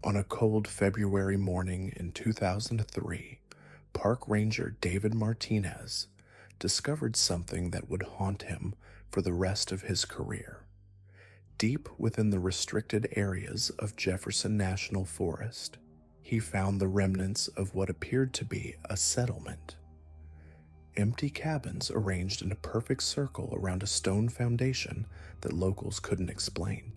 On a cold February morning in 2003, Park Ranger David Martinez discovered something that would haunt him for the rest of his career. Deep within the restricted areas of Jefferson National Forest, he found the remnants of what appeared to be a settlement. Empty cabins arranged in a perfect circle around a stone foundation that locals couldn't explain.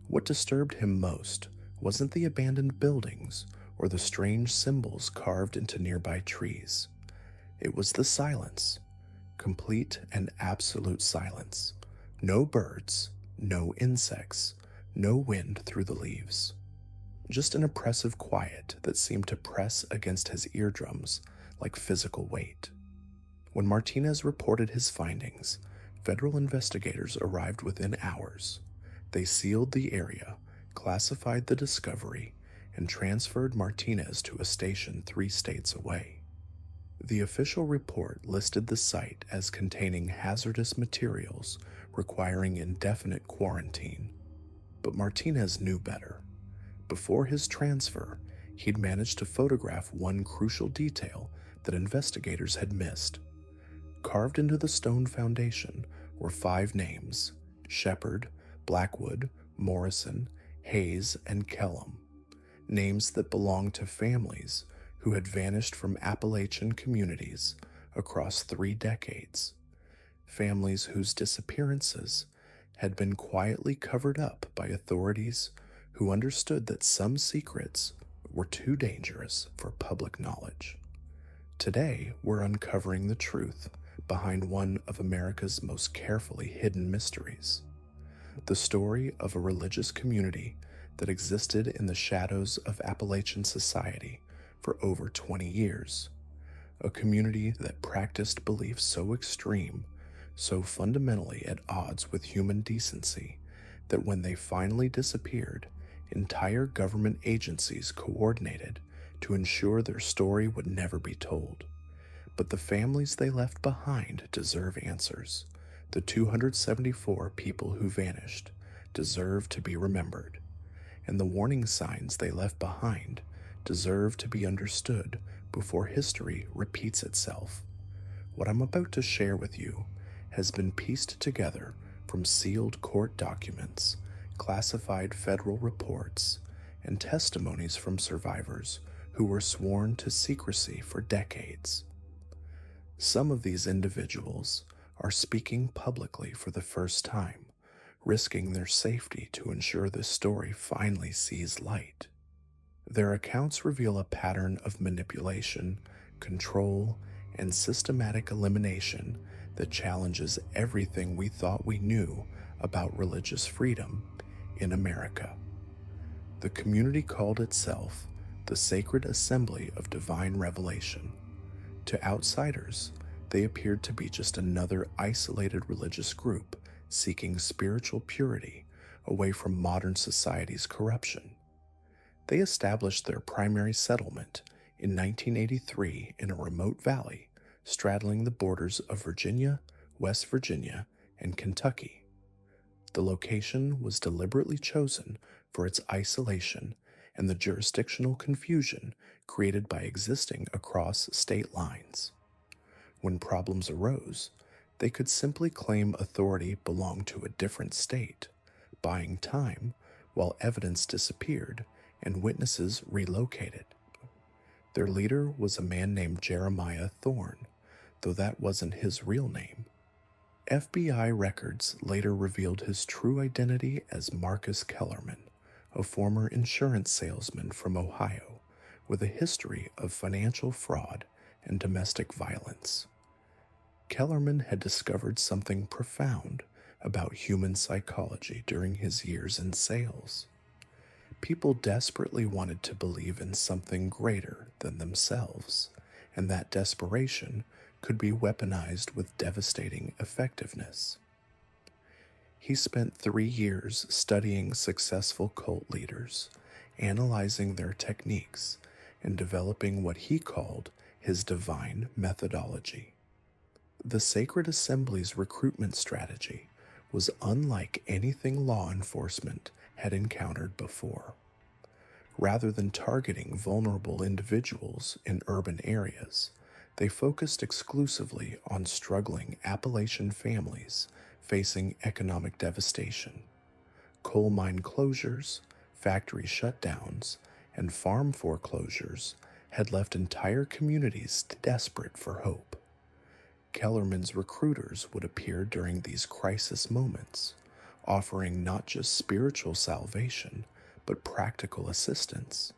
What disturbed him most wasn't the abandoned buildings or the strange symbols carved into nearby trees. It was the silence, complete and absolute silence. No birds, no insects, no wind through the leaves. Just an oppressive quiet that seemed to press against his eardrums like physical weight. When Martinez reported his findings, federal investigators arrived within hours. They sealed the area, classified the discovery, and transferred Martinez to a station 3 states away. The official report listed the site as containing hazardous materials requiring indefinite quarantine. But Martinez knew better. Before his transfer, he'd managed to photograph one crucial detail that investigators had missed. Carved into the stone foundation were 5 names: Shepherd, Blackwood, Morrison, Hayes, and Kellum. Names that belonged to families who had vanished from Appalachian communities across 3 decades. Families whose disappearances had been quietly covered up by authorities who understood that some secrets were too dangerous for public knowledge. Today, we're uncovering the truth behind one of America's most carefully hidden mysteries. The story of a religious community that existed in the shadows of Appalachian society for over 20 years. A community that practiced beliefs so extreme, so fundamentally at odds with human decency, that when they finally disappeared, entire government agencies coordinated to ensure their story would never be told. But the families they left behind deserve answers. The 274 people who vanished deserve to be remembered, and the warning signs they left behind deserve to be understood before history repeats itself. What I'm about to share with you has been pieced together from sealed court documents, classified federal reports, and testimonies from survivors who were sworn to secrecy for decades. Some of these individuals are speaking publicly for the first time, risking their safety to ensure this story finally sees light. Their accounts reveal a pattern of manipulation, control, and systematic elimination that challenges everything we thought we knew about religious freedom in America. The community called itself the Sacred Assembly of Divine Revelation. To outsiders, they appeared to be just another isolated religious group seeking spiritual purity away from modern society's corruption. They established their primary settlement in 1983 in a remote valley straddling the borders of Virginia, West Virginia, and Kentucky. The location was deliberately chosen for its isolation and the jurisdictional confusion created by existing across state lines. When problems arose, they could simply claim authority belonged to a different state, buying time while evidence disappeared and witnesses relocated. Their leader was a man named Jeremiah Thorne, though that wasn't his real name. FBI records later revealed his true identity as Marcus Kellerman, a former insurance salesman from Ohio with a history of financial fraud and domestic violence. Kellerman had discovered something profound about human psychology during his years in sales. People desperately wanted to believe in something greater than themselves, and that desperation could be weaponized with devastating effectiveness. He spent 3 years studying successful cult leaders, analyzing their techniques, and developing what he called his divine methodology. The Sacred Assembly's recruitment strategy was unlike anything law enforcement had encountered before. Rather than targeting vulnerable individuals in urban areas, they focused exclusively on struggling Appalachian families facing economic devastation. Coal mine closures, factory shutdowns, and farm foreclosures had left entire communities desperate for hope. Kellerman's recruiters would appear during these crisis moments, offering not just spiritual salvation, but practical assistance.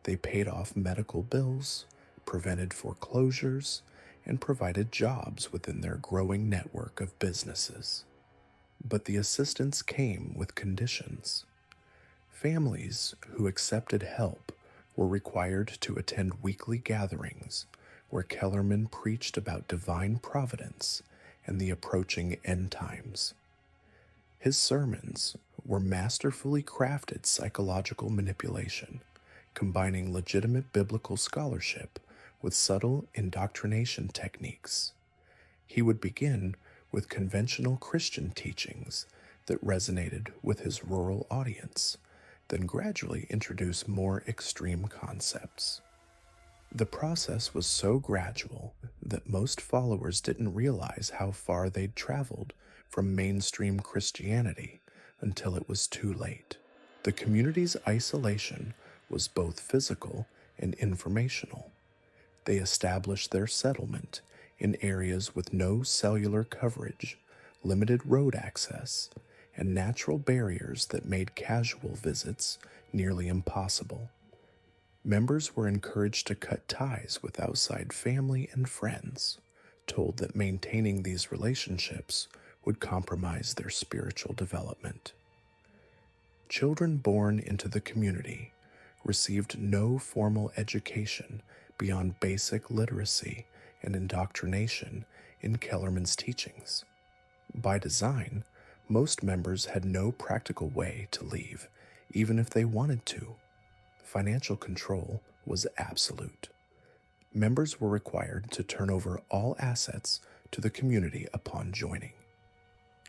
They paid off medical bills, prevented foreclosures, and provided jobs within their growing network of businesses. But the assistance came with conditions. Families who accepted help were required to attend weekly gatherings where Kellerman preached about divine providence and the approaching end times. His sermons were masterfully crafted psychological manipulation, combining legitimate biblical scholarship with subtle indoctrination techniques. He would begin with conventional Christian teachings that resonated with his rural audience, then gradually introduce more extreme concepts. The process was so gradual that most followers didn't realize how far they'd traveled from mainstream Christianity until it was too late. The community's isolation was both physical and informational. They established their settlement in areas with no cellular coverage, limited road access, and natural barriers that made casual visits nearly impossible. Members were encouraged to cut ties with outside family and friends, told that maintaining these relationships would compromise their spiritual development. Children born into the community received no formal education beyond basic literacy and indoctrination in Kellerman's teachings. By design, most members had no practical way to leave, even if they wanted to. Financial control was absolute. Members were required to turn over all assets to the community upon joining.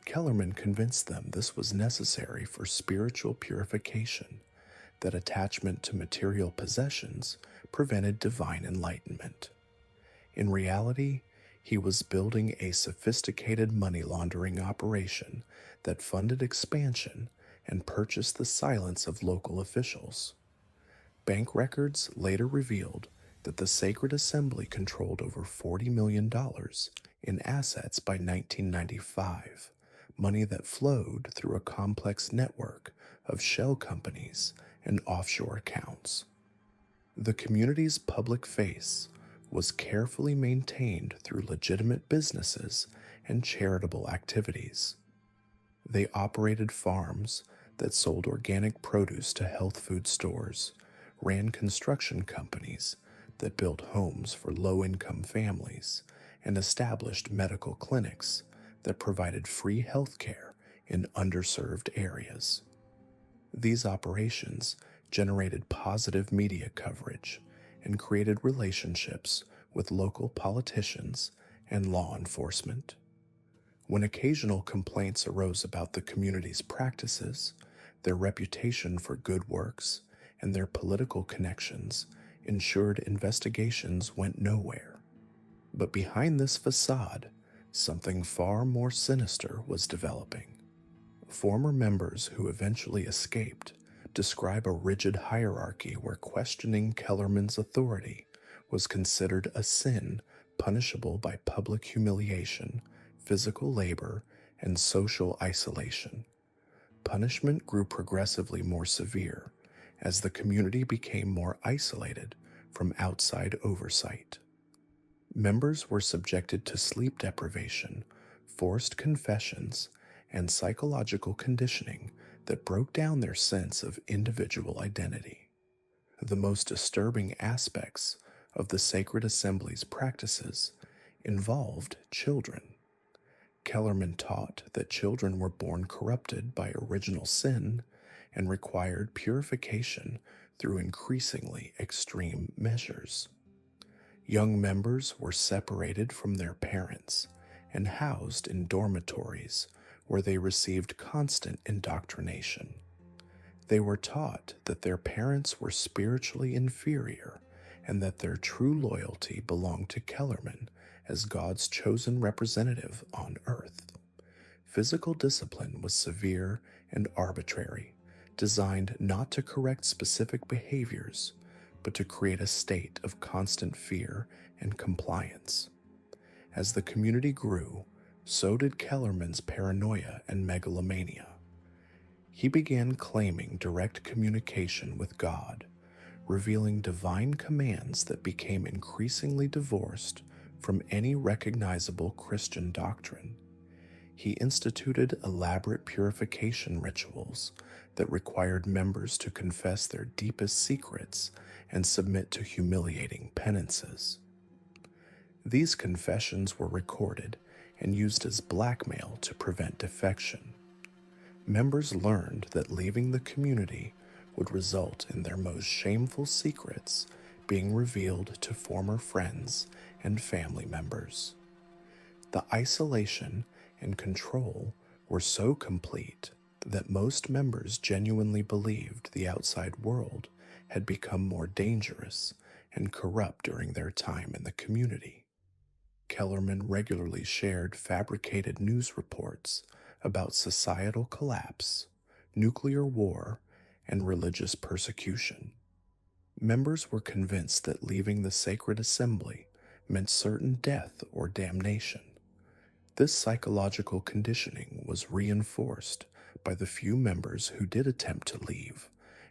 Kellerman convinced them this was necessary for spiritual purification, that attachment to material possessions prevented divine enlightenment. In reality, he was building a sophisticated money laundering operation that funded expansion and purchased the silence of local officials. Bank records later revealed that the Sacred Assembly controlled over $40 million in assets by 1995, money that flowed through a complex network of shell companies and offshore accounts. The community's public face was carefully maintained through legitimate businesses and charitable activities. They operated farms that sold organic produce to health food stores, ran construction companies that built homes for low-income families, and established medical clinics that provided free health care in underserved areas. These operations generated positive media coverage and created relationships with local politicians and law enforcement. When occasional complaints arose about the community's practices, their reputation for good works, and their political connections ensured investigations went nowhere. But behind this facade, something far more sinister was developing. Former members who eventually escaped describe a rigid hierarchy where questioning Kellerman's authority was considered a sin punishable by public humiliation, physical labor, and social isolation. Punishment grew progressively more severe as the community became more isolated from outside oversight. Members were subjected to sleep deprivation, forced confessions, and psychological conditioning that broke down their sense of individual identity. The most disturbing aspects of the Sacred Assembly's practices involved children. Kellerman taught that children were born corrupted by original sin and required purification through increasingly extreme measures. Young members were separated from their parents and housed in dormitories where they received constant indoctrination. They were taught that their parents were spiritually inferior and that their true loyalty belonged to Kellerman as God's chosen representative on earth. Physical discipline was severe and arbitrary, designed not to correct specific behaviors, but to create a state of constant fear and compliance. As the community grew, so did Kellerman's paranoia and megalomania. He began claiming direct communication with God, revealing divine commands that became increasingly divorced from any recognizable Christian doctrine. He instituted elaborate purification rituals that required members to confess their deepest secrets and submit to humiliating penances. These confessions were recorded and used as blackmail to prevent defection. Members learned that leaving the community would result in their most shameful secrets being revealed to former friends and family members. The isolation and control were so complete that most members genuinely believed the outside world had become more dangerous and corrupt during their time in the community. Kellerman regularly shared fabricated news reports about societal collapse, nuclear war, and religious persecution. Members were convinced that leaving the sacred assembly meant certain death or damnation. This psychological conditioning was reinforced by the few members who did attempt to leave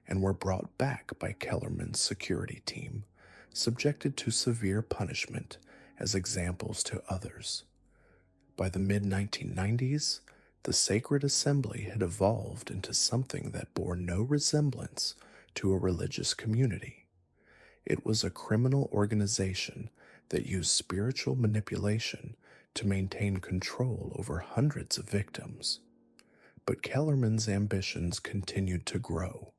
and were brought back by Kellerman's security team, subjected to severe punishment as examples to others. By the mid-1990s, the sacred assembly had evolved into something that bore no resemblance to a religious community. It was a criminal organization that used spiritual manipulation to maintain control over hundreds of victims. But Kellerman's ambitions continued to grow.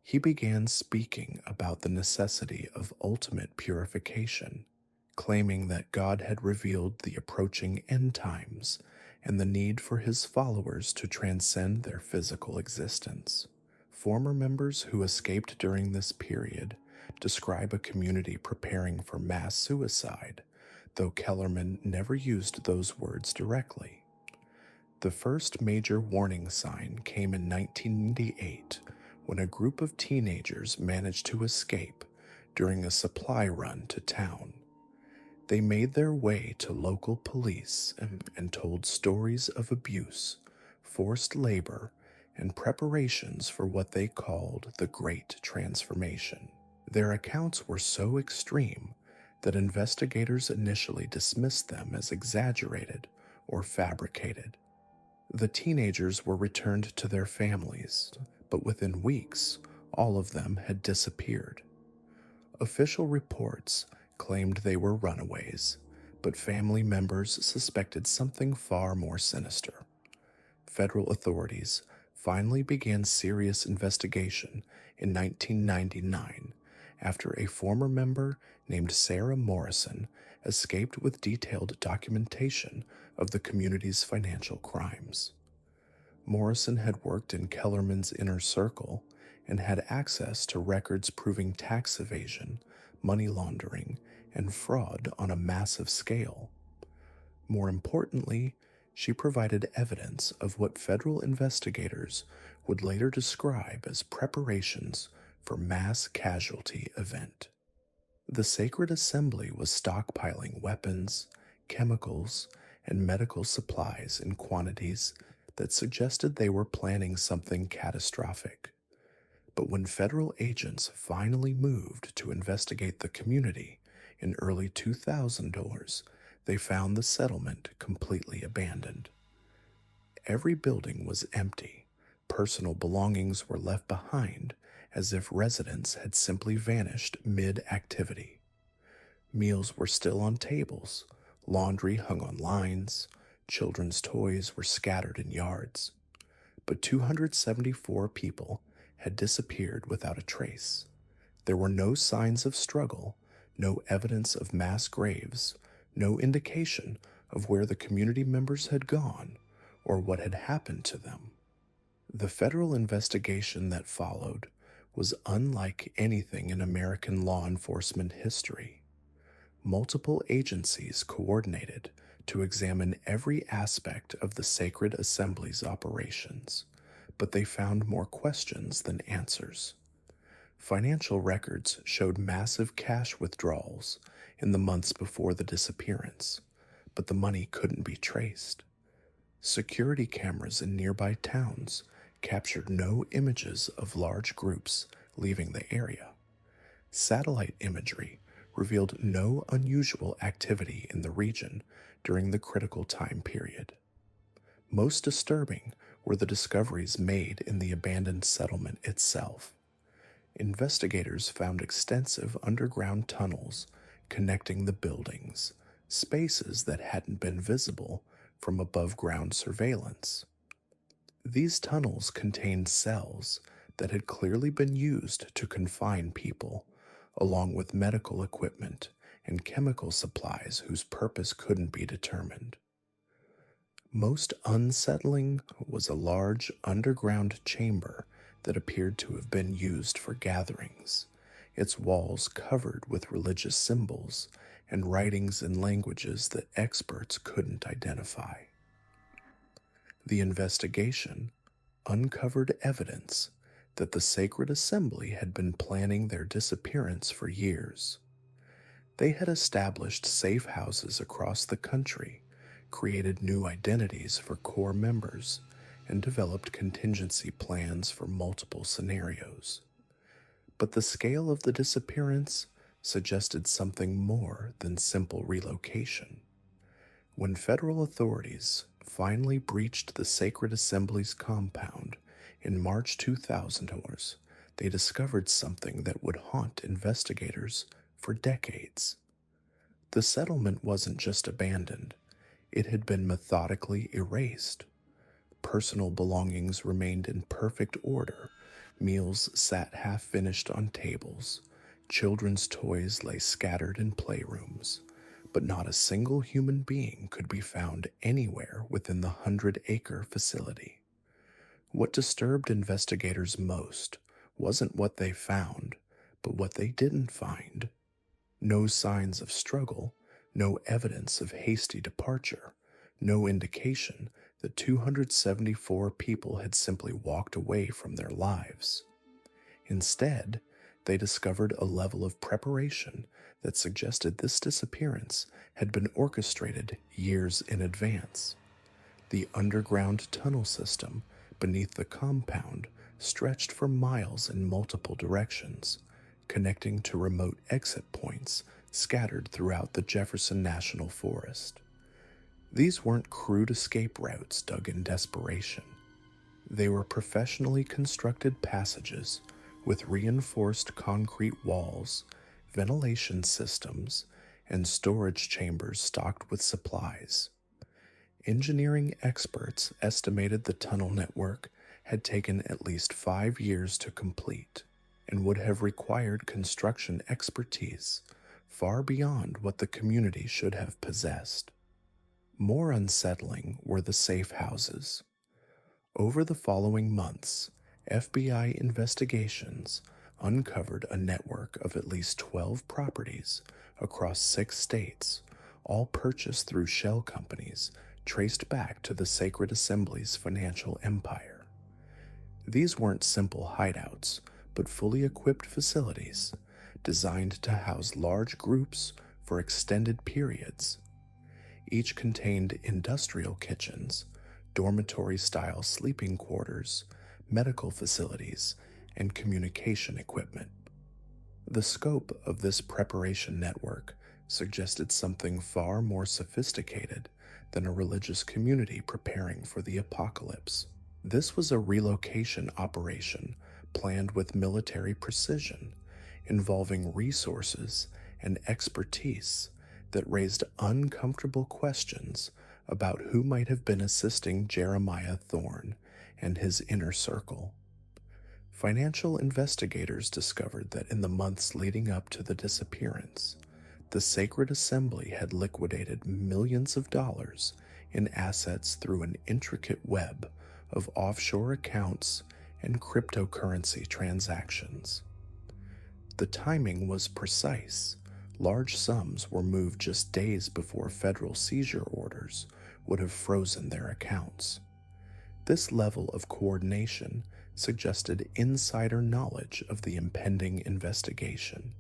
He began speaking about the necessity of ultimate purification, claiming that God had revealed the approaching end times and the need for his followers to transcend their physical existence. Former members who escaped during this period describe a community preparing for mass suicide, though Kellerman never used those words directly. The first major warning sign came in 1998 when a group of teenagers managed to escape during a supply run to town. They made their way to local police and told stories of abuse, forced labor, and preparations for what they called the Great Transformation. Their accounts were so extreme that investigators initially dismissed them as exaggerated or fabricated. The teenagers were returned to their families, but within weeks, all of them had disappeared. Official reports claimed they were runaways, but family members suspected something far more sinister. Federal authorities finally began serious investigation in 1999 after a former member named Sarah Morrison escaped with detailed documentation of the community's financial crimes. Morrison had worked in Kellerman's inner circle and had access to records proving tax evasion, money laundering, and fraud on a massive scale. More importantly, she provided evidence of what federal investigators would later describe as preparations for mass casualty event. The sacred assembly was stockpiling weapons, chemicals, and medical supplies in quantities that suggested they were planning something catastrophic. But when federal agents finally moved to investigate the community in early 2000s, they found the settlement completely abandoned. Every building was empty. Personal belongings were left behind as if residents had simply vanished mid-activity. Meals were still on tables, laundry hung on lines, children's toys were scattered in yards. But 274 people had disappeared without a trace. There were no signs of struggle, no evidence of mass graves, no indication of where the community members had gone or what had happened to them. The federal investigation that followed was unlike anything in American law enforcement history. Multiple agencies coordinated to examine every aspect of the Sacred Assembly's operations, but they found more questions than answers. Financial records showed massive cash withdrawals in the months before the disappearance, but the money couldn't be traced. Security cameras in nearby towns captured no images of large groups leaving the area. Satellite imagery revealed no unusual activity in the region during the critical time period. Most disturbing were the discoveries made in the abandoned settlement itself. Investigators found extensive underground tunnels connecting the buildings, spaces that hadn't been visible from above-ground surveillance. These tunnels contained cells that had clearly been used to confine people, along with medical equipment and chemical supplies whose purpose couldn't be determined. Most unsettling was a large underground chamber that appeared to have been used for gatherings, its walls covered with religious symbols and writings in languages that experts couldn't identify. The investigation uncovered evidence that the Sacred Assembly had been planning their disappearance for years. They had established safe houses across the country, created new identities for core members, and developed contingency plans for multiple scenarios. But the scale of the disappearance suggested something more than simple relocation. When federal authorities finally breached the Sacred Assembly's compound in March 2000, they discovered something that would haunt investigators for decades. The settlement wasn't just abandoned, it had been methodically erased. Personal belongings remained in perfect order, meals sat half-finished on tables, children's toys lay scattered in playrooms, but not a single human being could be found anywhere within the 100-acre facility. What disturbed investigators most wasn't what they found, but what they didn't find. No signs of struggle, no evidence of hasty departure, no indication that 274 people had simply walked away from their lives. Instead, they discovered a level of preparation that suggested this disappearance had been orchestrated years in advance. The underground tunnel system beneath the compound stretched for miles in multiple directions, connecting to remote exit points scattered throughout the Jefferson National Forest. These weren't crude escape routes dug in desperation. They were professionally constructed passages with reinforced concrete walls, ventilation systems, and storage chambers stocked with supplies. Engineering experts estimated the tunnel network had taken at least 5 years to complete and would have required construction expertise far beyond what the community should have possessed. More unsettling were the safe houses. Over the following months, FBI investigations uncovered a network of at least 12 properties across 6 states, all purchased through shell companies traced back to the Sacred Assembly's financial empire. These weren't simple hideouts, but fully equipped facilities designed to house large groups for extended periods. Each contained industrial kitchens, dormitory-style sleeping quarters, medical facilities, and communication equipment. The scope of this preparation network suggested something far more sophisticated than a religious community preparing for the apocalypse. This was a relocation operation planned with military precision, involving resources and expertise that raised uncomfortable questions about who might have been assisting Jeremiah Thorne and his inner circle. Financial investigators discovered that in the months leading up to the disappearance, the Sacred Assembly had liquidated millions of dollars in assets through an intricate web of offshore accounts and cryptocurrency transactions. The timing was precise. Large sums were moved just days before federal seizure orders would have frozen their accounts. This level of coordination suggested insider knowledge of the impending investigation.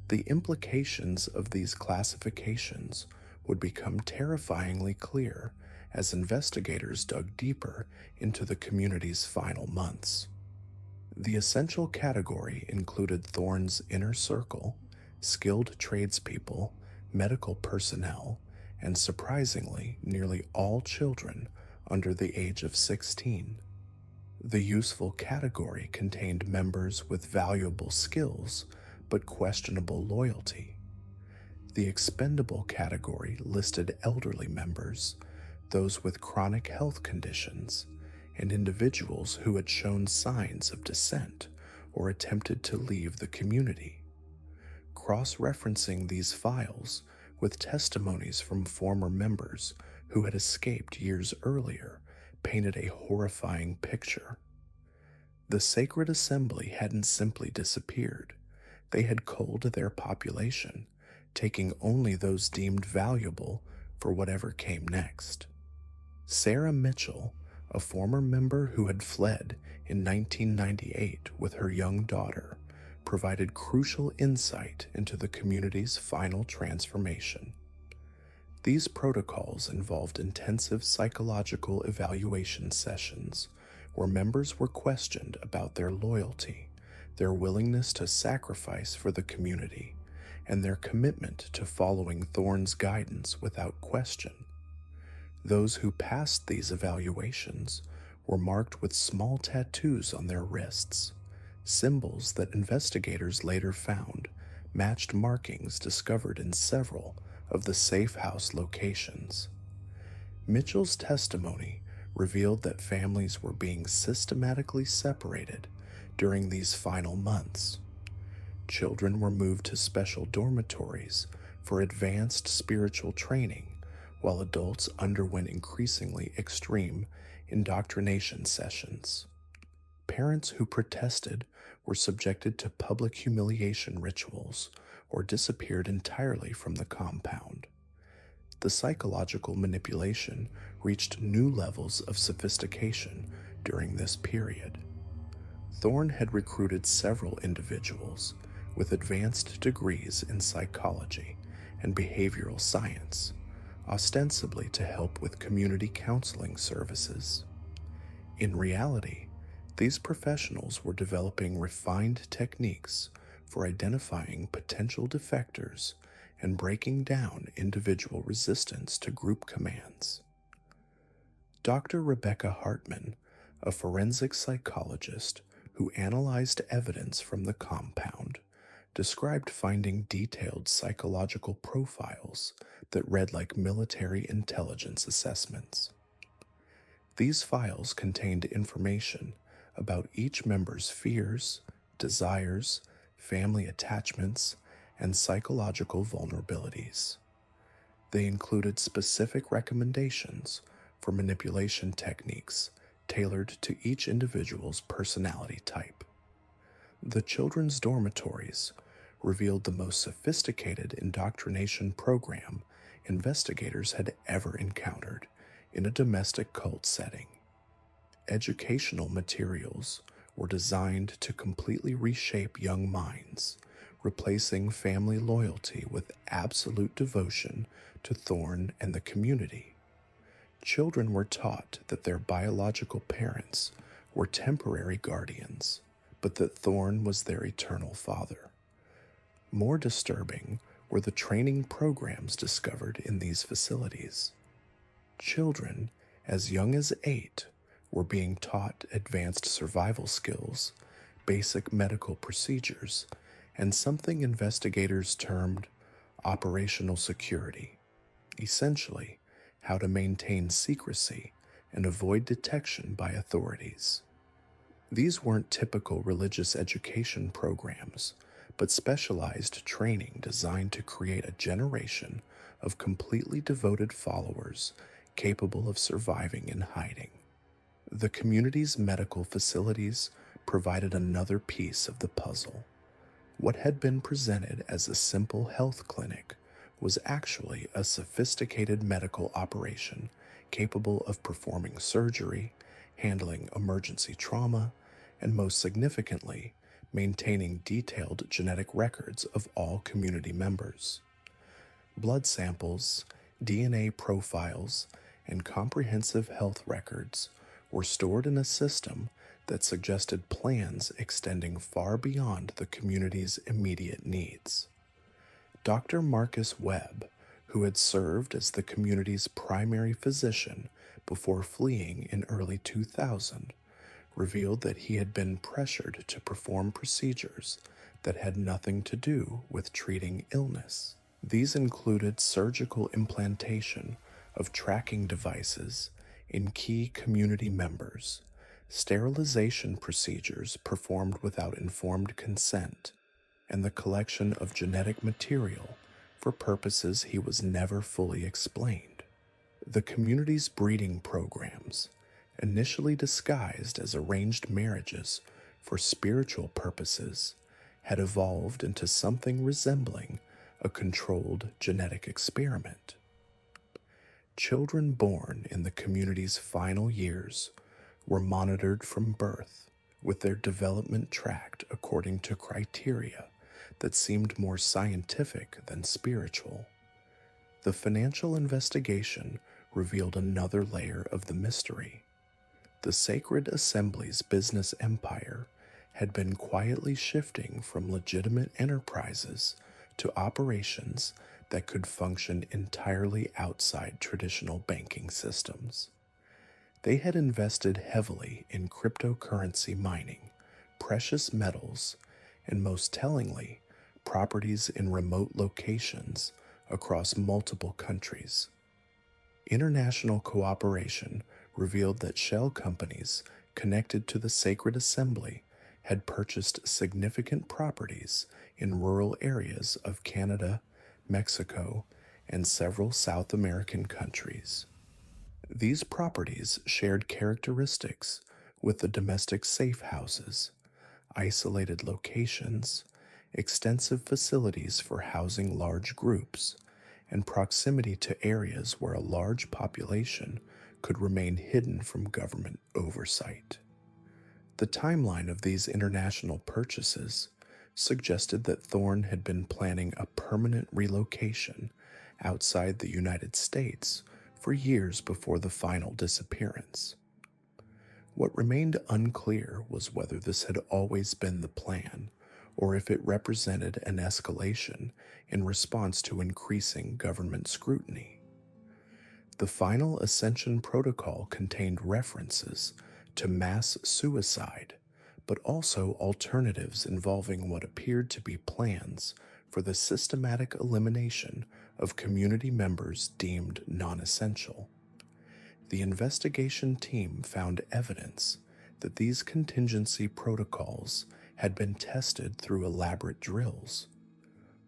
The implications of these classifications would become terrifyingly clear as investigators dug deeper into the community's final months. The essential category included Thorne's inner circle, skilled tradespeople, medical personnel, and surprisingly, nearly all children under the age of 16. The useful category contained members with valuable skills but questionable loyalty. The expendable category listed elderly members, those with chronic health conditions, and individuals who had shown signs of dissent or attempted to leave the community. Cross-referencing these files with testimonies from former members who had escaped years earlier painted a horrifying picture. The sacred assembly hadn't simply disappeared. They had culled their population, taking only those deemed valuable for whatever came next. Sarah Mitchell, a former member who had fled in 1998 with her young daughter, provided crucial insight into the community's final transformation. These protocols involved intensive psychological evaluation sessions where members were questioned about their loyalty, their willingness to sacrifice for the community, and their commitment to following Thorne's guidance without question. Those who passed these evaluations were marked with small tattoos on their wrists, symbols that investigators later found matched markings discovered in several of the safe house locations. Mitchell's testimony revealed that families were being systematically separated during these final months. Children were moved to special dormitories for advanced spiritual training, while adults underwent increasingly extreme indoctrination sessions. Parents who protested were subjected to public humiliation rituals or disappeared entirely from the compound. The psychological manipulation reached new levels of sophistication during this period. Thorne had recruited several individuals with advanced degrees in psychology and behavioral science, ostensibly to help with community counseling services. In reality, these professionals were developing refined techniques for identifying potential defectors and breaking down individual resistance to group commands. Dr. Rebecca Hartman, a forensic psychologist who analyzed evidence from the compound, described finding detailed psychological profiles that read like military intelligence assessments. These files contained information about each member's fears, desires, family attachments, and psychological vulnerabilities. They included specific recommendations for manipulation techniques tailored to each individual's personality type. The children's dormitories revealed the most sophisticated indoctrination program investigators had ever encountered in a domestic cult setting. Educational materials were designed to completely reshape young minds, replacing family loyalty with absolute devotion to Thorne and the community. Children were taught that their biological parents were temporary guardians, but that Thorne was their eternal father. More disturbing were the training programs discovered in these facilities. Children as young as 8 were being taught advanced survival skills, basic medical procedures, and something investigators termed operational security, essentially how to maintain secrecy and avoid detection by authorities. These weren't typical religious education programs, but specialized training designed to create a generation of completely devoted followers capable of surviving in hiding. The community's medical facilities provided another piece of the puzzle. What had been presented as a simple health clinic was actually a sophisticated medical operation capable of performing surgery, handling emergency trauma, and most significantly, maintaining detailed genetic records of all community members. Blood samples, DNA profiles, and comprehensive health records were stored in a system that suggested plans extending far beyond the community's immediate needs. Dr. Marcus Webb, who had served as the community's primary physician before fleeing in early 2000, revealed that he had been pressured to perform procedures that had nothing to do with treating illness. These included surgical implantation of tracking devices in key community members, sterilization procedures performed without informed consent, and the collection of genetic material for purposes he was never fully explained. The community's breeding programs, initially disguised as arranged marriages for spiritual purposes, had evolved into something resembling a controlled genetic experiment. Children born in the community's final years were monitored from birth, with their development tracked according to criteria that seemed more scientific than spiritual. The financial investigation revealed another layer of the mystery. The Sacred Assembly's business empire had been quietly shifting from legitimate enterprises to operations that could function entirely outside traditional banking systems. They had invested heavily in cryptocurrency mining, precious metals, and most tellingly, properties in remote locations across multiple countries. International cooperation revealed that shell companies connected to the Sacred Assembly had purchased significant properties in rural areas of Canada, Mexico, and several South American countries. These properties shared characteristics with the domestic safe houses, isolated locations, extensive facilities for housing large groups, and proximity to areas where a large population could remain hidden from government oversight. The timeline of these international purchases suggested that Thorne had been planning a permanent relocation outside the United States for years before the final disappearance. What remained unclear was whether this had always been the plan, or if it represented an escalation in response to increasing government scrutiny. The final Ascension Protocol contained references to mass suicide, but also alternatives involving what appeared to be plans for the systematic elimination of community members deemed non-essential. The investigation team found evidence that these contingency protocols had been tested through elaborate drills.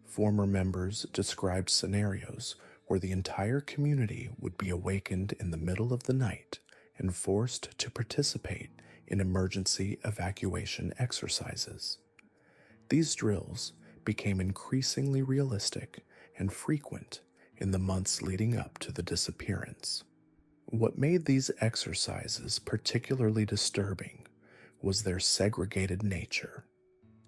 Former members described scenarios where the entire community would be awakened in the middle of the night and forced to participate in emergency evacuation exercises. These drills became increasingly realistic and frequent in the months leading up to the disappearance. What made these exercises particularly disturbing was their segregated nature.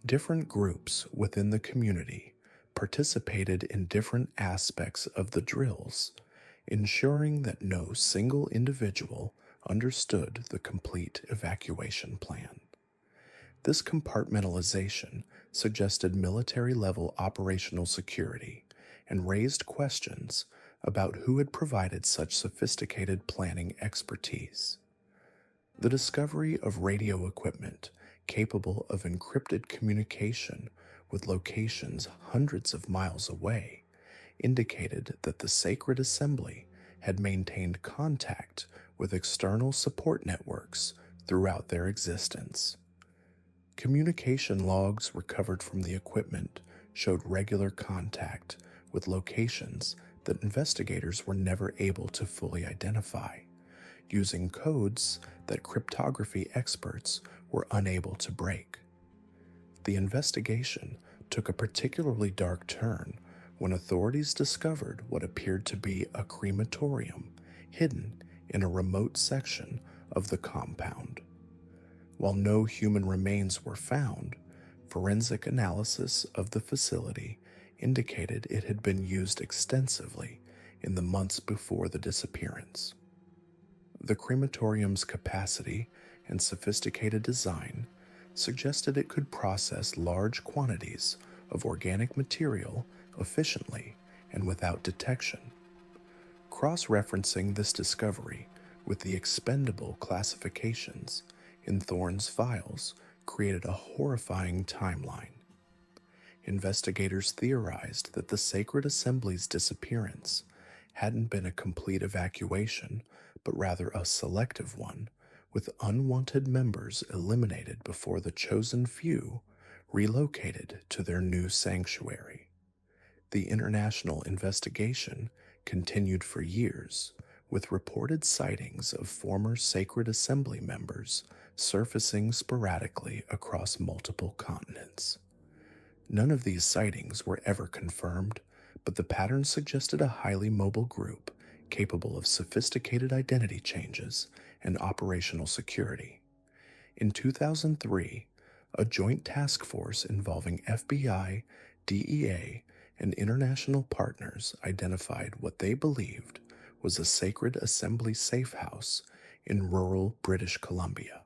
Different groups within the community participated in different aspects of the drills, ensuring that no single individual understood the complete evacuation plan. This compartmentalization suggested military-level operational security and raised questions about who had provided such sophisticated planning expertise. The discovery of radio equipment capable of encrypted communication with locations hundreds of miles away indicated that the Sacred Assembly had maintained contact with external support networks throughout their existence. Communication logs recovered from the equipment showed regular contact with locations that investigators were never able to fully identify, using codes that cryptography experts were unable to break. The investigation took a particularly dark turn when authorities discovered what appeared to be a crematorium hidden in a remote section of the compound. While no human remains were found, forensic analysis of the facility indicated it had been used extensively in the months before the disappearance. The crematorium's capacity and sophisticated design suggested it could process large quantities of organic material efficiently and without detection. Cross-referencing this discovery with the expendable classifications in Thorne's files created a horrifying timeline. Investigators theorized that the Sacred Assembly's disappearance hadn't been a complete evacuation, but rather a selective one, with unwanted members eliminated before the chosen few relocated to their new sanctuary. The international investigation continued for years, with reported sightings of former Sacred Assembly members surfacing sporadically across multiple continents. None of these sightings were ever confirmed, but the pattern suggested a highly mobile group capable of sophisticated identity changes and operational security. In 2003, a joint task force involving FBI, DEA, and international partners identified what they believed was a Sacred Assembly safe house in rural British Columbia.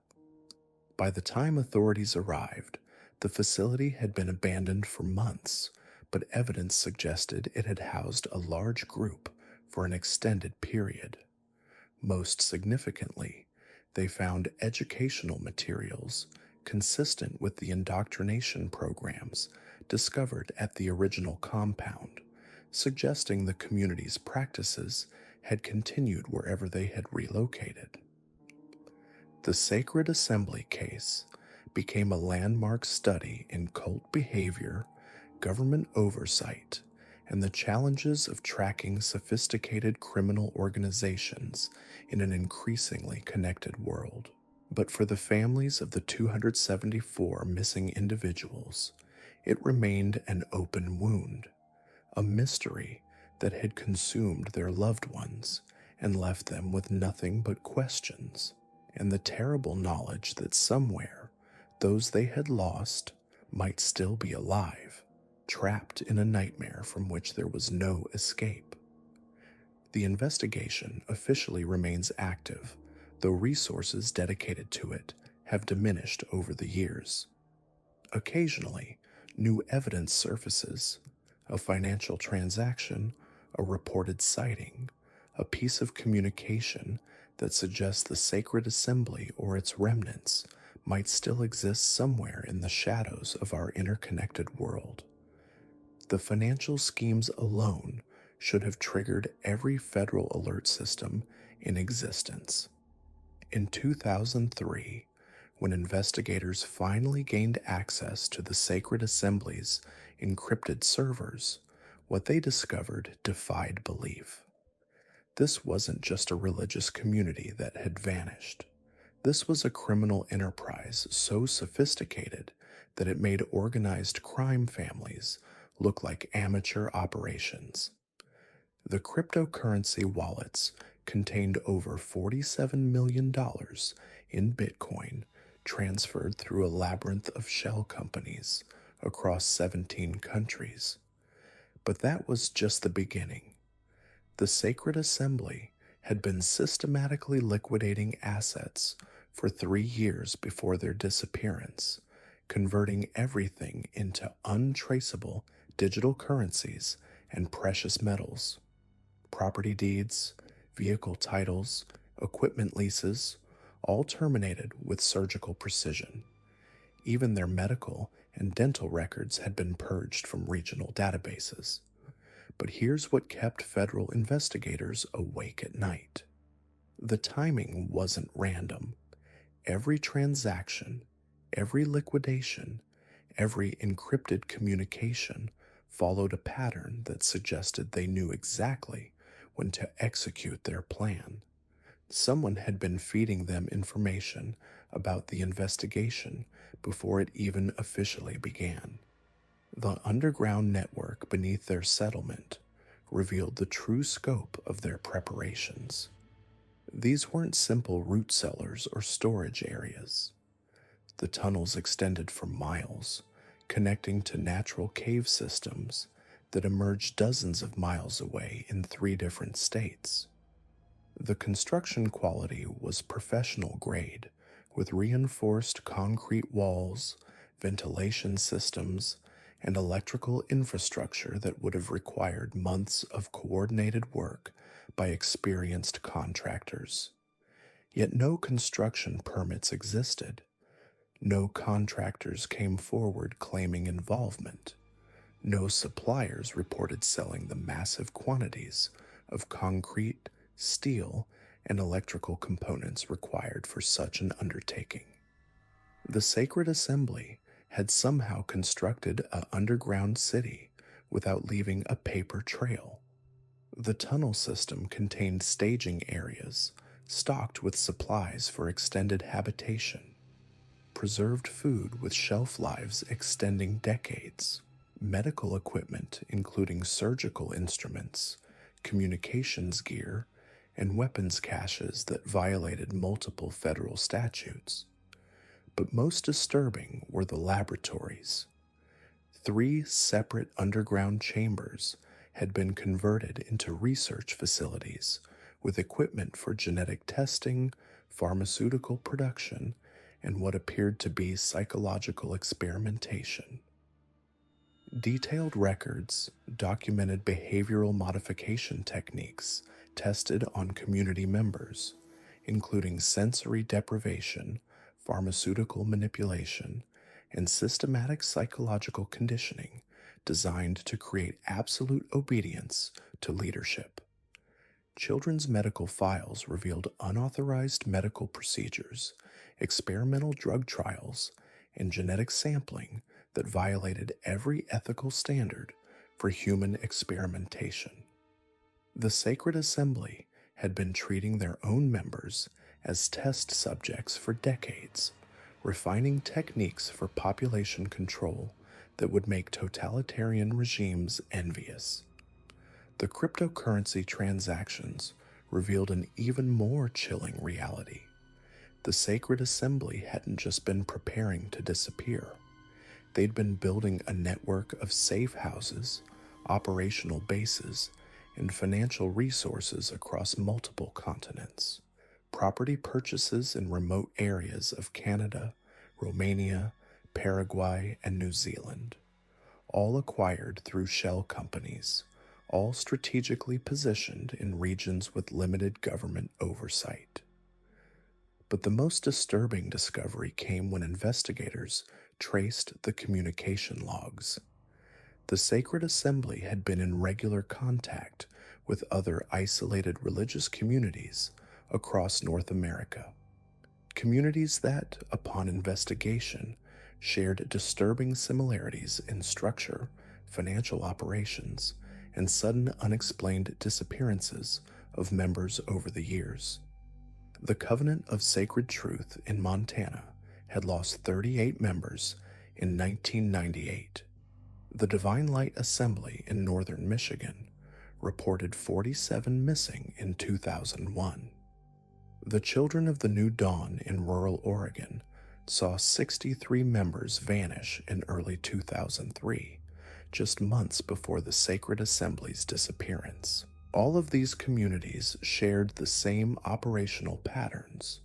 By the time authorities arrived, the facility had been abandoned for months, but evidence suggested it had housed a large group for an extended period. Most significantly, they found educational materials consistent with the indoctrination programs discovered at the original compound, suggesting the community's practices had continued wherever they had relocated. The Sacred Assembly case became a landmark study in cult behavior, government oversight, and the challenges of tracking sophisticated criminal organizations in an increasingly connected world. But for the families of the 274 missing individuals, it remained an open wound, a mystery that had consumed their loved ones and left them with nothing but questions, and the terrible knowledge that somewhere those they had lost might still be alive, trapped in a nightmare from which there was no escape. The investigation officially remains active, though resources dedicated to it have diminished over the years. Occasionally, new evidence surfaces: a financial transaction, a reported sighting, a piece of communication that suggests the Sacred Assembly or its remnants might still exist somewhere in the shadows of our interconnected world. The financial schemes alone should have triggered every federal alert system in existence. In 2003, when investigators finally gained access to the Sacred Assembly's encrypted servers, what they discovered defied belief. This wasn't just a religious community that had vanished. This was a criminal enterprise so sophisticated that it made organized crime families look like amateur operations. The cryptocurrency wallets contained over $47 million in Bitcoin transferred through a labyrinth of shell companies across 17 countries. But that was just the beginning. The Sacred Assembly had been systematically liquidating assets for 3 years before their disappearance, converting everything into untraceable digital currencies and precious metals. Property deeds, vehicle titles, equipment leases, all terminated with surgical precision. Even their medical and dental records had been purged from regional databases. But here's what kept federal investigators awake at night. The timing wasn't random. Every transaction, every liquidation, every encrypted communication followed a pattern that suggested they knew exactly when to execute their plan. Someone had been feeding them information about the investigation before it even officially began. The underground network beneath their settlement revealed the true scope of their preparations. These weren't simple root cellars or storage areas. The tunnels extended for miles, connecting to natural cave systems that emerged dozens of miles away in 3 different states. The construction quality was professional grade, with reinforced concrete walls, ventilation systems, and electrical infrastructure that would have required months of coordinated work by experienced contractors. Yet no construction permits existed. No contractors came forward claiming involvement. No suppliers reported selling the massive quantities of concrete, steel, and electrical components required for such an undertaking. The sacred assembly had somehow constructed an underground city without leaving a paper trail. The tunnel system contained staging areas stocked with supplies for extended habitation, preserved food with shelf lives extending decades, medical equipment including surgical instruments, communications gear, and weapons caches that violated multiple federal statutes. But most disturbing were the laboratories. 3 separate underground chambers had been converted into research facilities with equipment for genetic testing, pharmaceutical production, and what appeared to be psychological experimentation. Detailed records documented behavioral modification techniques tested on community members, including sensory deprivation, pharmaceutical manipulation, and systematic psychological conditioning designed to create absolute obedience to leadership. Children's medical files revealed unauthorized medical procedures, experimental drug trials, and genetic sampling that violated every ethical standard for human experimentation. The sacred assembly had been treating their own members as test subjects for decades, refining techniques for population control that would make totalitarian regimes envious. The cryptocurrency transactions revealed an even more chilling reality. The sacred assembly hadn't just been preparing to disappear. They'd been building a network of safe houses, operational bases, and financial resources across multiple continents. Property purchases in remote areas of Canada, Romania, Paraguay, and New Zealand, all acquired through shell companies, all strategically positioned in regions with limited government oversight. But the most disturbing discovery came when investigators traced the communication logs. The sacred assembly had been in regular contact with other isolated religious communities across North America. Communities that, upon investigation, shared disturbing similarities in structure, financial operations, and sudden unexplained disappearances of members over the years. The Covenant of Sacred Truth in Montana had lost 38 members in 1998. The Divine Light Assembly in northern Michigan reported 47 missing in 2001. The Children of the New Dawn in rural Oregon saw 63 members vanish in early 2003, just months before the Sacred Assembly's disappearance. All of these communities shared the same operational patterns: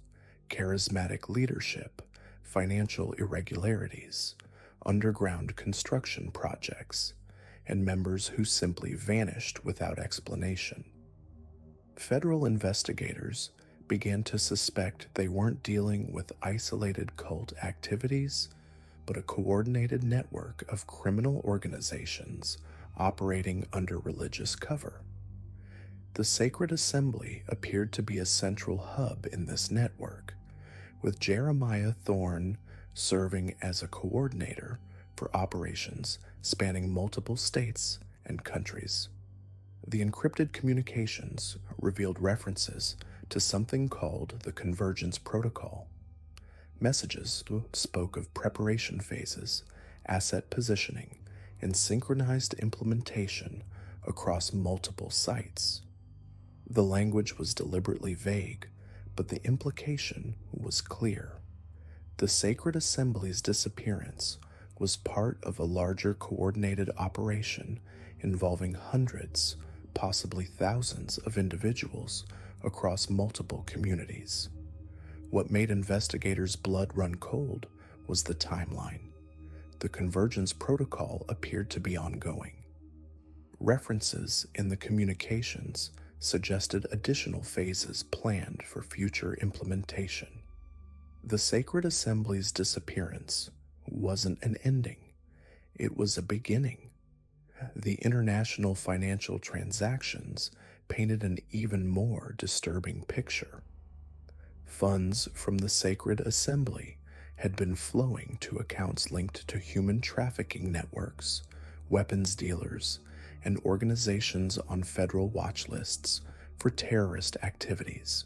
charismatic leadership, financial irregularities, underground construction projects, and members who simply vanished without explanation. Federal investigators began to suspect they weren't dealing with isolated cult activities, but a coordinated network of criminal organizations operating under religious cover. The Sacred Assembly appeared to be a central hub in this network, with Jeremiah Thorne serving as a coordinator for operations spanning multiple states and countries. The encrypted communications revealed references to something called the convergence protocol. Messages spoke of preparation phases, asset positioning, and synchronized implementation across multiple sites. The language was deliberately vague, but the implication was clear. The Sacred Assembly's disappearance was part of a larger coordinated operation involving hundreds, possibly thousands of individuals across multiple communities. What made investigators' blood run cold was the timeline. The convergence protocol appeared to be ongoing. References in the communications suggested additional phases planned for future implementation. The Sacred Assembly's disappearance wasn't an ending, it was a beginning. The international financial transactions painted an even more disturbing picture. Funds from the Sacred Assembly had been flowing to accounts linked to human trafficking networks, weapons dealers, and organizations on federal watch lists for terrorist activities.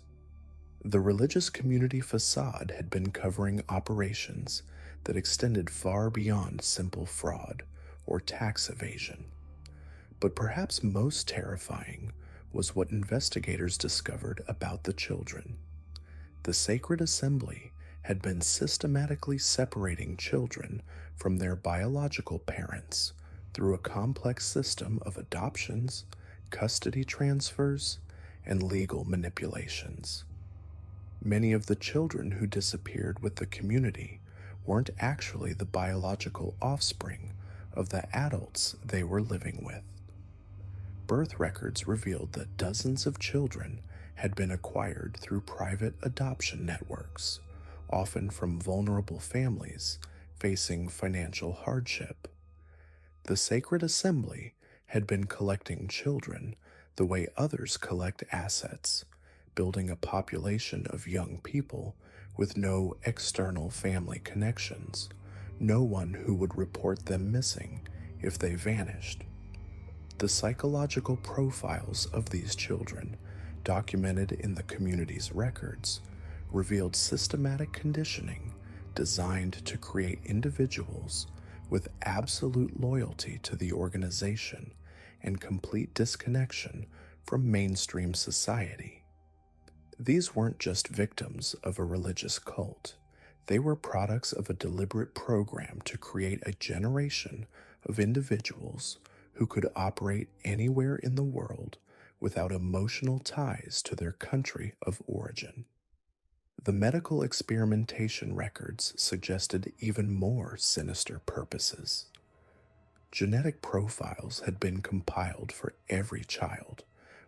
The religious community facade had been covering operations that extended far beyond simple fraud or tax evasion. But perhaps most terrifying was what investigators discovered about the children. The Sacred Assembly had been systematically separating children from their biological parents through a complex system of adoptions, custody transfers, and legal manipulations. Many of the children who disappeared with the community weren't actually the biological offspring of the adults they were living with. Birth records revealed that dozens of children had been acquired through private adoption networks, often from vulnerable families facing financial hardship. The Sacred Assembly had been collecting children the way others collect assets, building a population of young people with no external family connections, no one who would report them missing if they vanished. The psychological profiles of these children, documented in the community's records, revealed systematic conditioning designed to create individuals with absolute loyalty to the organization and complete disconnection from mainstream society. These weren't just victims of a religious cult. They were products of a deliberate program to create a generation of individuals who could operate anywhere in the world without emotional ties to their country of origin. The medical experimentation records suggested even more sinister purposes. Genetic profiles had been compiled for every child,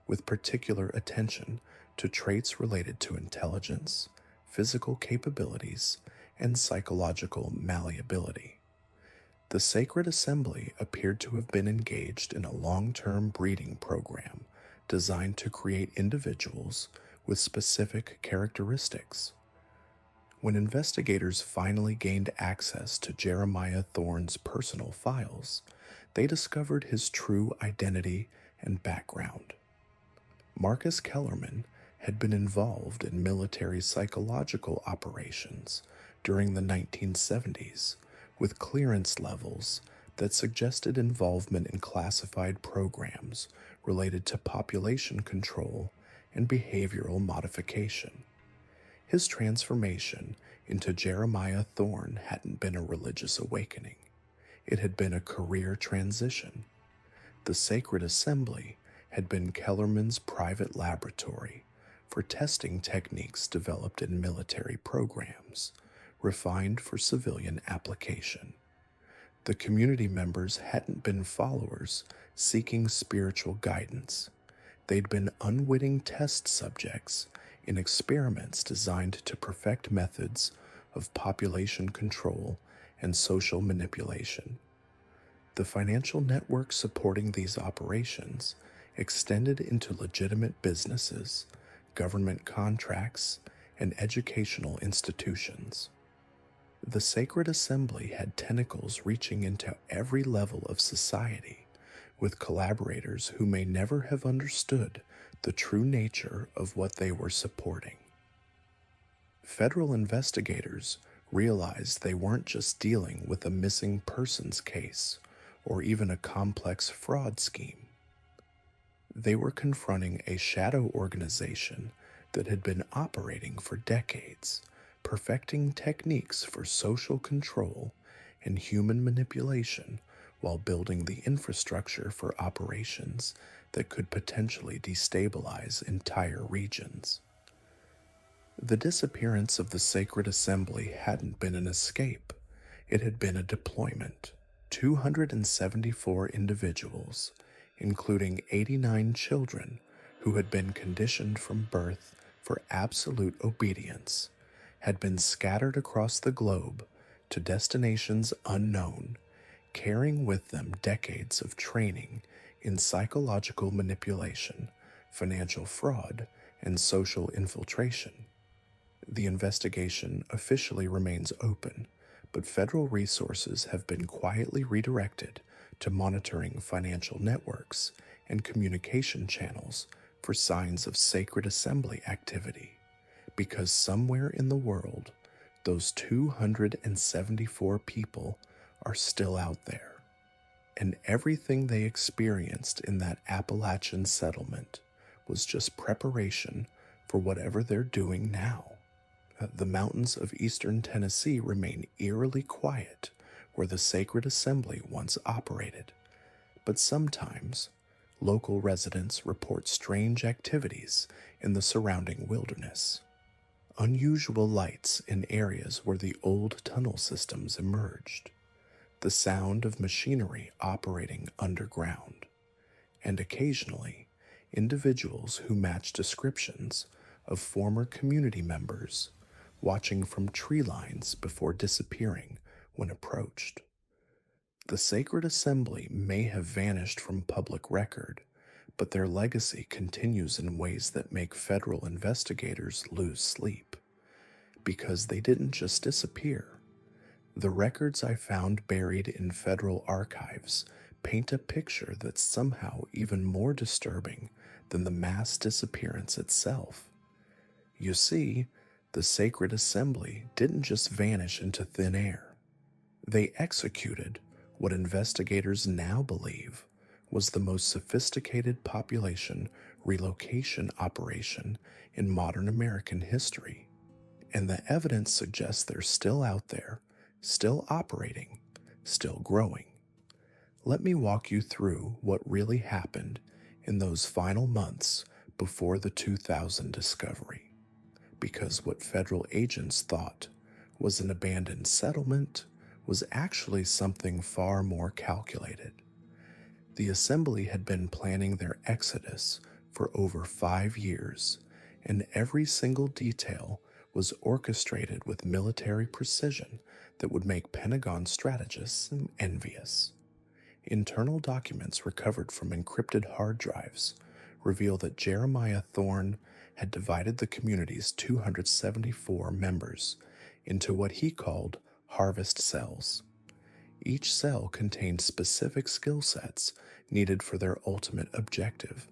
with particular attention to traits related to intelligence, physical capabilities, and psychological malleability. The Sacred Assembly appeared to have been engaged in a long-term breeding program designed to create individuals with specific characteristics. When investigators finally gained access to Jeremiah Thorne's personal files, they discovered his true identity and background. Marcus Kellerman had been involved in military psychological operations during the 1970s, with clearance levels that suggested involvement in classified programs related to population control and behavioral modification. His transformation into Jeremiah Thorne hadn't been a religious awakening. It had been a career transition. The Sacred Assembly had been Kellerman's private laboratory for testing techniques developed in military programs, refined for civilian application. The community members hadn't been followers seeking spiritual guidance. They'd been unwitting test subjects in experiments designed to perfect methods of population control and social manipulation. The financial network supporting these operations extended into legitimate businesses, government contracts, and educational institutions. The Sacred Assembly had tentacles reaching into every level of society, with collaborators who may never have understood the true nature of what they were supporting. Federal investigators realized they weren't just dealing with a missing persons case or even a complex fraud scheme. They were confronting a shadow organization that had been operating for decades, perfecting techniques for social control and human manipulation while building the infrastructure for operations that could potentially destabilize entire regions. The disappearance of the Sacred Assembly hadn't been an escape, it had been a deployment. 274 individuals, including 89 children who had been conditioned from birth for absolute obedience, had been scattered across the globe to destinations unknown, carrying with them decades of training in psychological manipulation, financial fraud, and social infiltration. The investigation officially remains open, but federal resources have been quietly redirected to monitoring financial networks and communication channels for signs of Sacred Assembly activity, because somewhere in the world, those 274 people are still out there, and everything they experienced in that Appalachian settlement was just preparation for whatever they're doing now. The mountains of eastern Tennessee remain eerily quiet where the Sacred Assembly once operated, but sometimes local residents report strange activities in the surrounding wilderness. Unusual lights in areas where the old tunnel systems emerged, the sound of machinery operating underground, and occasionally individuals who match descriptions of former community members watching from tree lines before disappearing when approached. The Sacred Assembly may have vanished from public record, but their legacy continues in ways that make federal investigators lose sleep. Because they didn't just disappear. The records I found buried in federal archives paint a picture that's somehow even more disturbing than the mass disappearance itself. You see, the Sacred Assembly didn't just vanish into thin air. They executed what investigators now believe was the most sophisticated population relocation operation in modern American history. And the evidence suggests they're still out there, still operating, still growing. Let me walk you through what really happened in those final months before the 2000 discovery. Because what federal agents thought was an abandoned settlement was actually something far more calculated. The assembly had been planning their exodus for over 5 years, and every single detail was orchestrated with military precision that would make Pentagon strategists envious. Internal documents recovered from encrypted hard drives reveal that Jeremiah Thorne had divided the community's 274 members into what he called harvest cells. Each cell contained specific skill sets needed for their ultimate objective.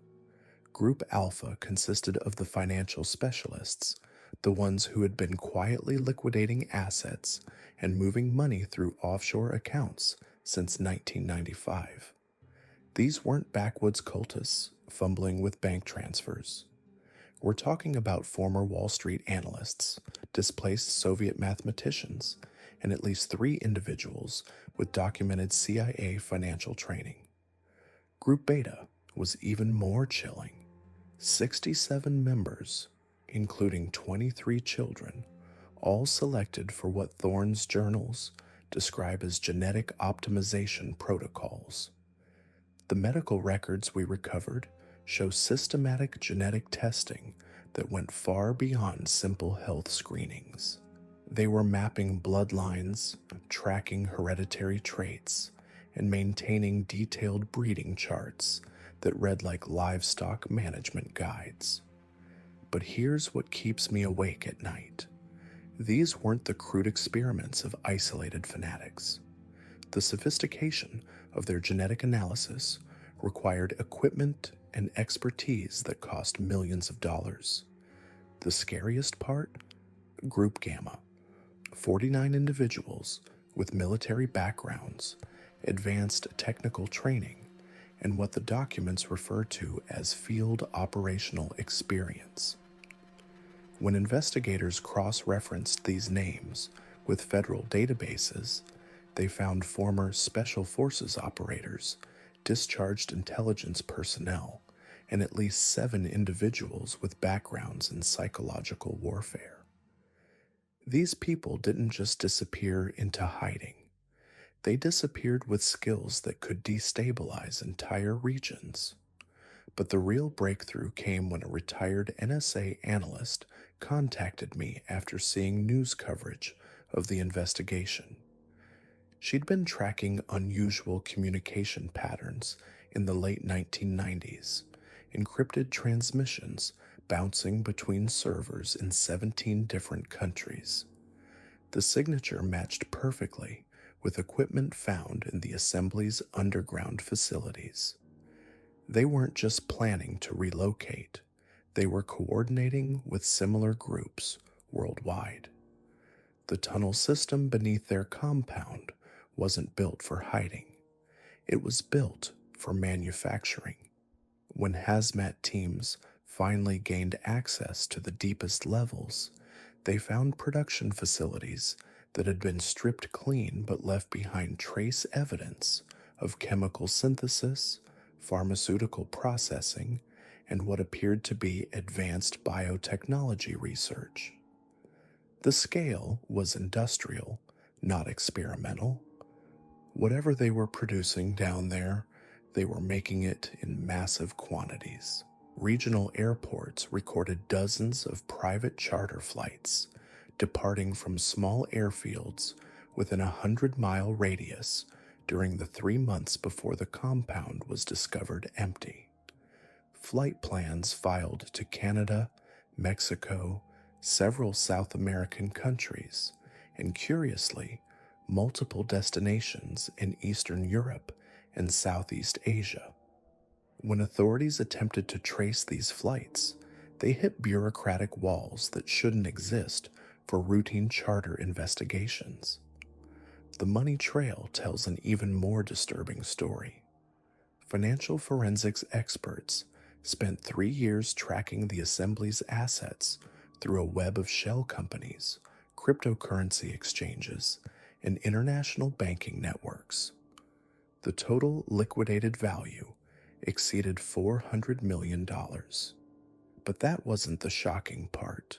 Group Alpha consisted of the financial specialists, the ones who had been quietly liquidating assets and moving money through offshore accounts since 1995. These weren't backwoods cultists fumbling with bank transfers. We're talking about former Wall Street analysts, displaced Soviet mathematicians, and at least 3 individuals with documented CIA financial training. Group Beta was even more chilling. 67 members, including 23 children, all selected for what Thorne's journals describe as genetic optimization protocols. The medical records we recovered show systematic genetic testing that went far beyond simple health screenings. They were mapping bloodlines, tracking hereditary traits, and maintaining detailed breeding charts that read like livestock management guides. But here's what keeps me awake at night. These weren't the crude experiments of isolated fanatics. The sophistication of their genetic analysis required equipment and expertise that cost millions of dollars. The scariest part? Group Gamma. 49 individuals with military backgrounds, advanced technical training, and what the documents refer to as field operational experience. When investigators cross-referenced these names with federal databases, they found former Special Forces operators, discharged intelligence personnel, and at least 7 individuals with backgrounds in psychological warfare. These people didn't just disappear into hiding. They disappeared with skills that could destabilize entire regions. But the real breakthrough came when a retired NSA analyst contacted me after seeing news coverage of the investigation. She'd been tracking unusual communication patterns in the late 1990s, encrypted transmissions bouncing between servers in 17 different countries. The signature matched perfectly with equipment found in the assembly's underground facilities. They weren't just planning to relocate, they were coordinating with similar groups worldwide. The tunnel system beneath their compound wasn't built for hiding, it was built for manufacturing. When hazmat teams finally gained access to the deepest levels, they found production facilities that had been stripped clean but left behind trace evidence of chemical synthesis, pharmaceutical processing, and what appeared to be advanced biotechnology research. The scale was industrial, not experimental. Whatever they were producing down there, they were making it in massive quantities. Regional airports recorded dozens of private charter flights departing from small airfields within a 100-mile radius during the 3 months before the compound was discovered empty. Flight plans filed to Canada, Mexico, several South American countries, and curiously, multiple destinations in Eastern Europe and Southeast Asia. When authorities attempted to trace these flights, they hit bureaucratic walls that shouldn't exist for routine charter investigations. The money trail tells an even more disturbing story. Financial forensics experts spent 3 years tracking the assembly's assets through a web of shell companies, cryptocurrency exchanges, and international banking networks. The total liquidated value exceeded $400 million. But that wasn't the shocking part.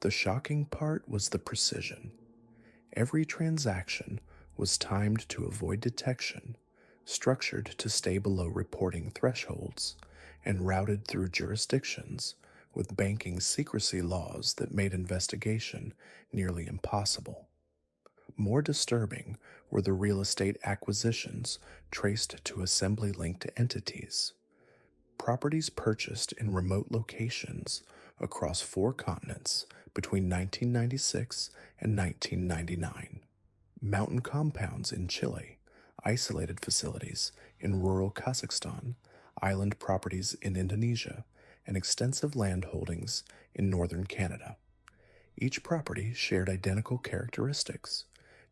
The shocking part was the precision. Every transaction was timed to avoid detection, structured to stay below reporting thresholds, and routed through jurisdictions with banking secrecy laws that made investigation nearly impossible. More disturbing were the real estate acquisitions traced to assembly-linked entities. Properties purchased in remote locations across 4 continents between 1996 and 1999. Mountain compounds in Chile, isolated facilities in rural Kazakhstan, island properties in Indonesia, and extensive land holdings in northern Canada. Each property shared identical characteristics: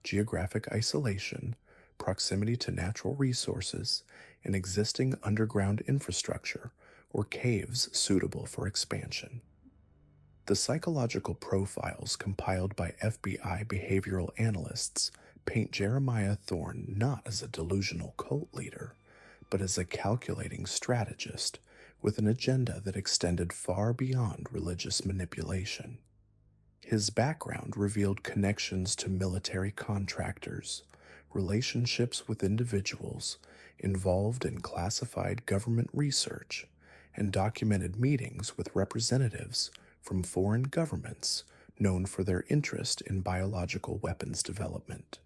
geographic isolation, proximity to natural resources, and existing underground infrastructure or caves suitable for expansion. The psychological profiles compiled by FBI behavioral analysts paint Jeremiah Thorne not as a delusional cult leader, but as a calculating strategist with an agenda that extended far beyond religious manipulation. His background revealed connections to military contractors, relationships with individuals involved in classified government research, and documented meetings with representatives from foreign governments known for their interest in biological weapons development.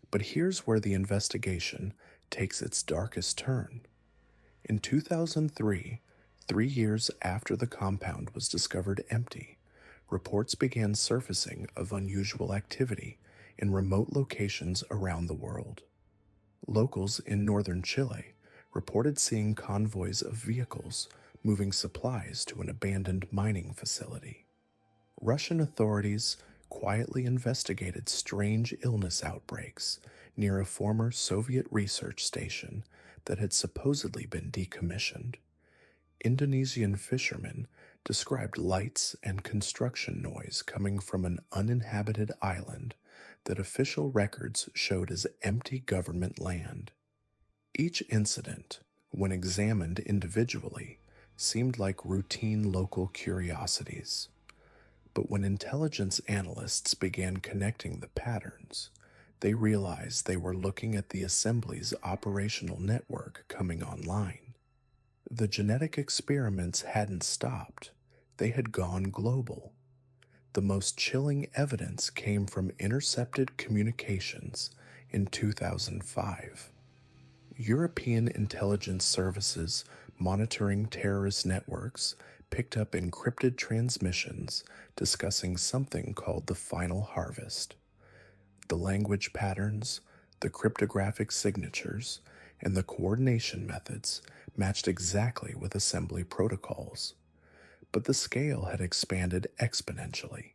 But here's where the investigation takes its darkest turn. In 2003, 3 years after the compound was discovered empty, reports began surfacing of unusual activity in remote locations around the world. Locals in northern Chile reported seeing convoys of vehicles moving supplies to an abandoned mining facility. Russian authorities quietly investigated strange illness outbreaks near a former Soviet research station that had supposedly been decommissioned. Indonesian fishermen described lights and construction noise coming from an uninhabited island that official records showed as empty government land. Each incident, when examined individually, seemed like routine local curiosities. But when intelligence analysts began connecting the patterns, they realized they were looking at the assembly's operational network coming online. The genetic experiments hadn't stopped, they had gone global. The most chilling evidence came from intercepted communications in 2005. European intelligence services monitoring terrorist networks picked up encrypted transmissions discussing something called the final harvest. The language patterns, the cryptographic signatures, and the coordination methods matched exactly with assembly protocols. But the scale had expanded exponentially.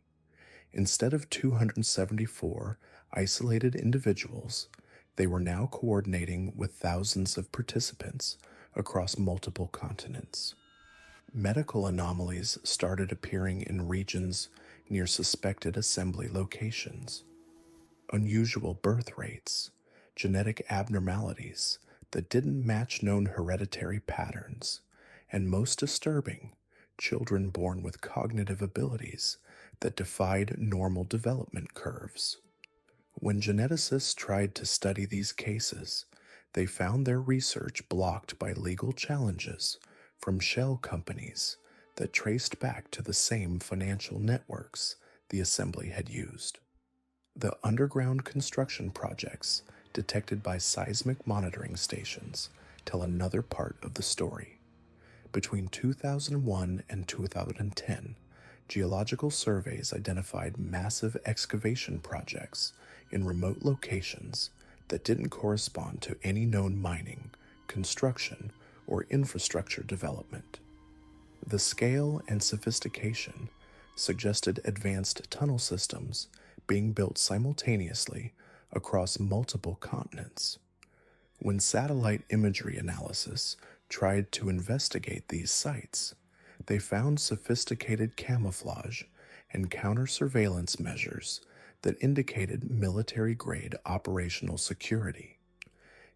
Instead of 274 isolated individuals, they were now coordinating with thousands of participants across multiple continents. Medical anomalies started appearing in regions near suspected assembly locations. Unusual birth rates, genetic abnormalities that didn't match known hereditary patterns, and most disturbing, children born with cognitive abilities that defied normal development curves. When geneticists tried to study these cases, they found their research blocked by legal challenges from shell companies that traced back to the same financial networks the assembly had used. The underground construction projects detected by seismic monitoring stations tell another part of the story. Between 2001 and 2010, geological surveys identified massive excavation projects in remote locations that didn't correspond to any known mining, construction, or infrastructure development. The scale and sophistication suggested advanced tunnel systems being built simultaneously across multiple continents. When satellite imagery analysis tried to investigate these sites, they found sophisticated camouflage and counter-surveillance measures that indicated military-grade operational security.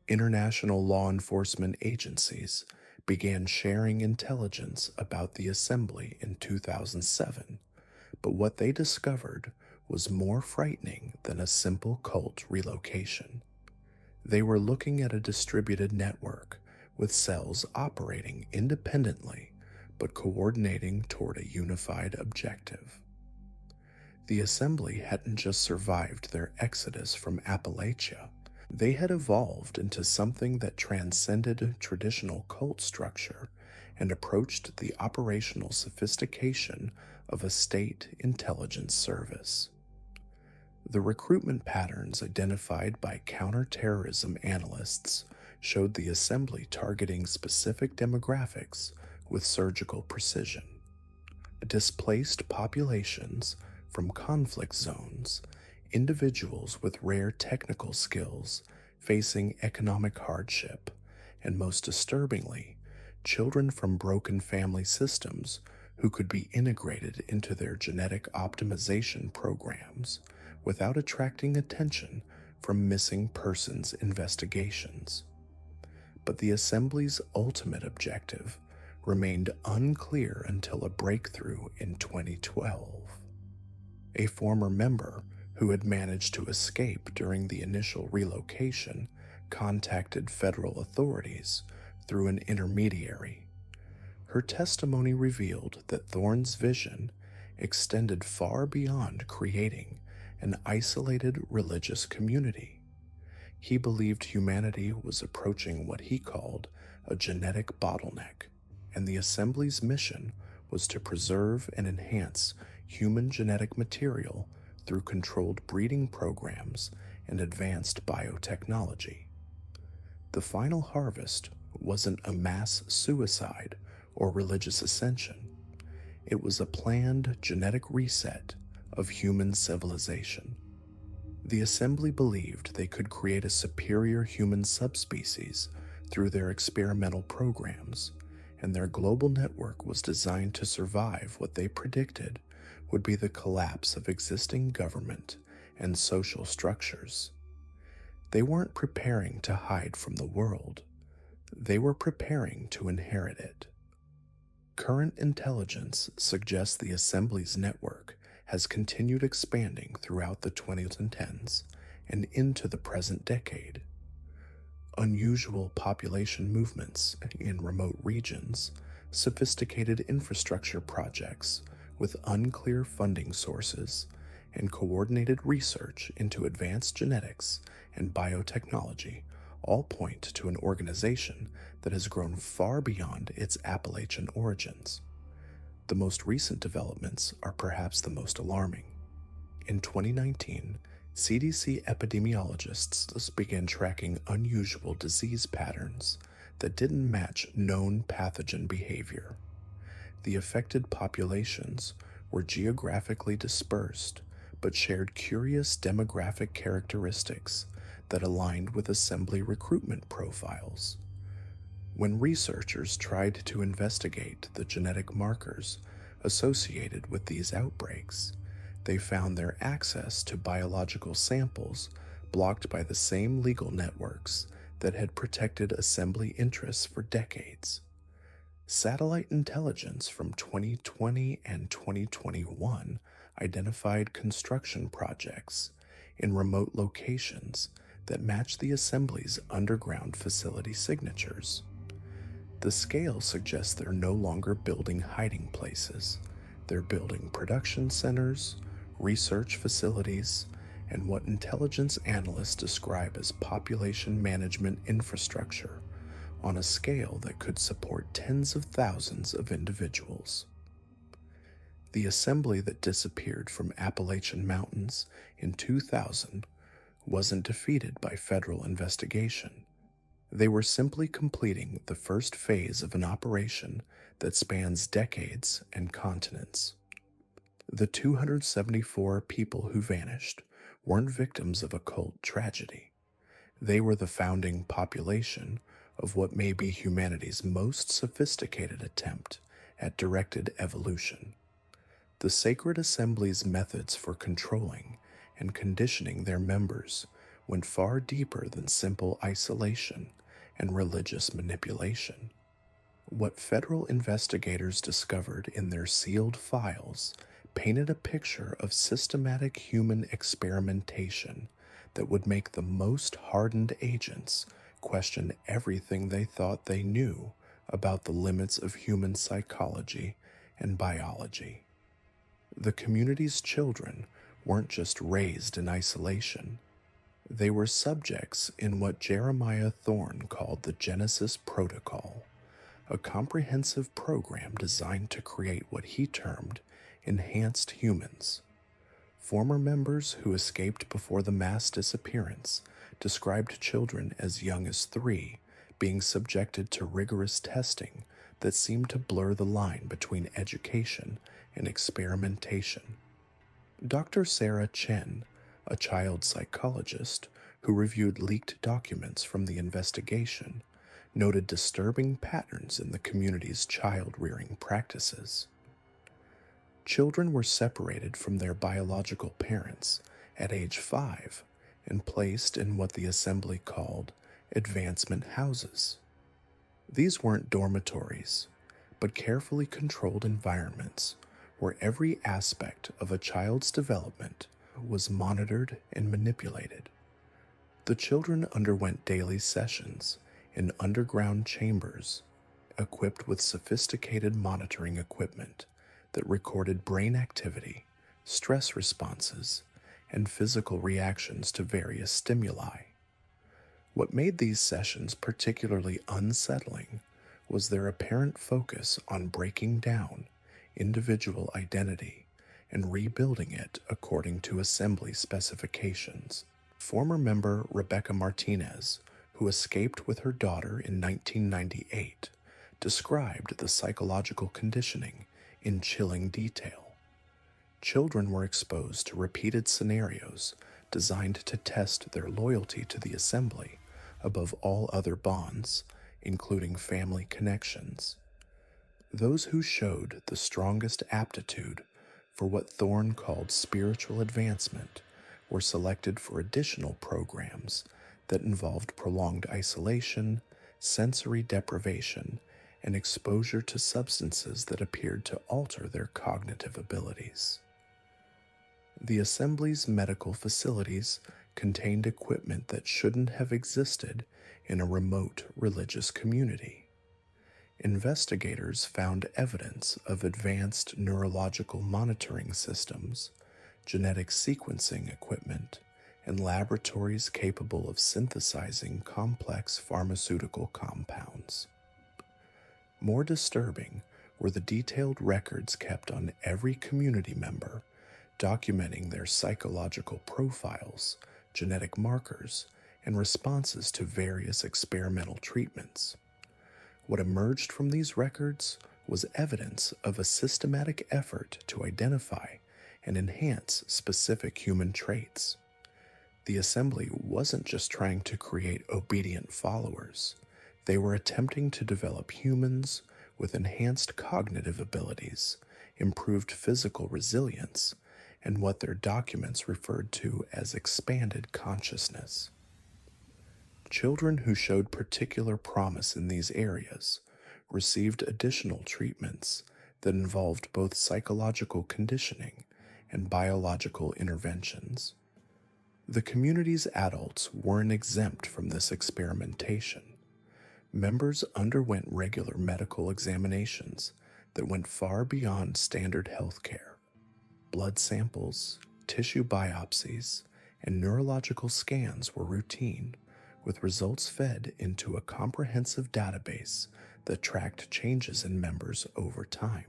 International law enforcement agencies began sharing intelligence about the assembly in 2007, but what they discovered was more frightening than a simple cult relocation. They were looking at a distributed network with cells operating independently but coordinating toward a unified objective. The assembly hadn't just survived their exodus from Appalachia, they had evolved into something that transcended traditional cult structure and approached the operational sophistication of a state intelligence service. The recruitment patterns identified by counterterrorism analysts showed the assembly targeting specific demographics with surgical precision. Displaced populations from conflict zones, individuals with rare technical skills facing economic hardship, and most disturbingly, children from broken family systems who could be integrated into their genetic optimization programs without attracting attention from missing persons investigations. But the assembly's ultimate objective remained unclear until a breakthrough in 2012. A former member who had managed to escape during the initial relocation contacted federal authorities through an intermediary. Her testimony revealed that Thorne's vision extended far beyond creating an isolated religious community. He believed humanity was approaching what he called a genetic bottleneck, and the assembly's mission was to preserve and enhance human genetic material through controlled breeding programs and advanced biotechnology. The final harvest wasn't a mass suicide or religious ascension. It was a planned genetic reset of human civilization. The assembly believed they could create a superior human subspecies through their experimental programs, and their global network was designed to survive what they predicted would be the collapse of existing government and social structures. They weren't preparing to hide from the world, they were preparing to inherit it. Current intelligence suggests the Assembly's network has continued expanding throughout the 2010s and into the present decade. Unusual population movements in remote regions, sophisticated infrastructure projects with unclear funding sources, and coordinated research into advanced genetics and biotechnology all point to an organization that has grown far beyond its Appalachian origins. The most recent developments are perhaps the most alarming. In 2019, CDC epidemiologists began tracking unusual disease patterns that didn't match known pathogen behavior. The affected populations were geographically dispersed but shared curious demographic characteristics that aligned with assembly recruitment profiles. When researchers tried to investigate the genetic markers associated with these outbreaks, they found their access to biological samples blocked by the same legal networks that had protected assembly interests for decades. Satellite intelligence from 2020 and 2021 identified construction projects in remote locations that match the Assembly's underground facility signatures. The scale suggests they're no longer building hiding places. They're building production centers, research facilities, and what intelligence analysts describe as population management infrastructure on a scale that could support tens of thousands of individuals. The assembly that disappeared from Appalachian mountains in 2000 wasn't defeated by federal investigation. They were simply completing the first phase of an operation that spans decades and continents. The 274 people who vanished weren't victims of a cult tragedy. They were the founding population of what may be humanity's most sophisticated attempt at directed evolution. The Sacred Assembly's methods for controlling and conditioning their members went far deeper than simple isolation and religious manipulation. What federal investigators discovered in their sealed files painted a picture of systematic human experimentation that would make the most hardened agents question everything they thought they knew about the limits of human psychology and biology. The community's children weren't just raised in isolation. They were subjects in what Jeremiah Thorne called the Genesis Protocol, a comprehensive program designed to create what he termed enhanced humans. Former members who escaped before the mass disappearance described children as young as 3 being subjected to rigorous testing that seemed to blur the line between education and experimentation. Dr. Sarah Chen, a child psychologist who reviewed leaked documents from the investigation, noted disturbing patterns in the community's child-rearing practices. Children were separated from their biological parents at age 5 and placed in what the assembly called advancement houses. These weren't dormitories, but carefully controlled environments where every aspect of a child's development was monitored and manipulated. The children underwent daily sessions in underground chambers equipped with sophisticated monitoring equipment that recorded brain activity, stress responses, and physical reactions to various stimuli. What made these sessions particularly unsettling was their apparent focus on breaking down individual identity and rebuilding it according to assembly specifications. Former member Rebecca Martinez, who escaped with her daughter in 1998, described the psychological conditioning in chilling detail. Children were exposed to repeated scenarios designed to test their loyalty to the assembly above all other bonds, including family connections. Those who showed the strongest aptitude for what Thorne called spiritual advancement were selected for additional programs that involved prolonged isolation, sensory deprivation, and exposure to substances that appeared to alter their cognitive abilities. The assembly's medical facilities contained equipment that shouldn't have existed in a remote religious community. Investigators found evidence of advanced neurological monitoring systems, genetic sequencing equipment, and laboratories capable of synthesizing complex pharmaceutical compounds. More disturbing were the detailed records kept on every community member, documenting their psychological profiles, genetic markers, and responses to various experimental treatments. What emerged from these records was evidence of a systematic effort to identify and enhance specific human traits. The assembly wasn't just trying to create obedient followers. They were attempting to develop humans with enhanced cognitive abilities, improved physical resilience, and what their documents referred to as expanded consciousness. Children who showed particular promise in these areas received additional treatments that involved both psychological conditioning and biological interventions. The community's adults weren't exempt from this experimentation. Members underwent regular medical examinations that went far beyond standard health care. Blood samples, tissue biopsies, and neurological scans were routine, with results fed into a comprehensive database that tracked changes in members over time.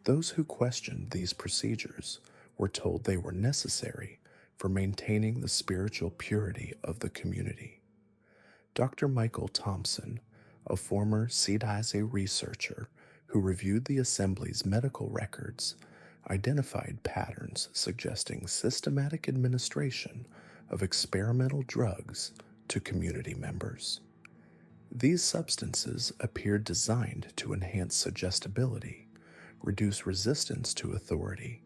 Those who questioned these procedures were told they were necessary for maintaining the spiritual purity of the community. Dr. Michael Thompson, a former CDISA researcher who reviewed the Assembly's medical records, identified patterns suggesting systematic administration of experimental drugs to community members. These substances appeared designed to enhance suggestibility, reduce resistance to authority,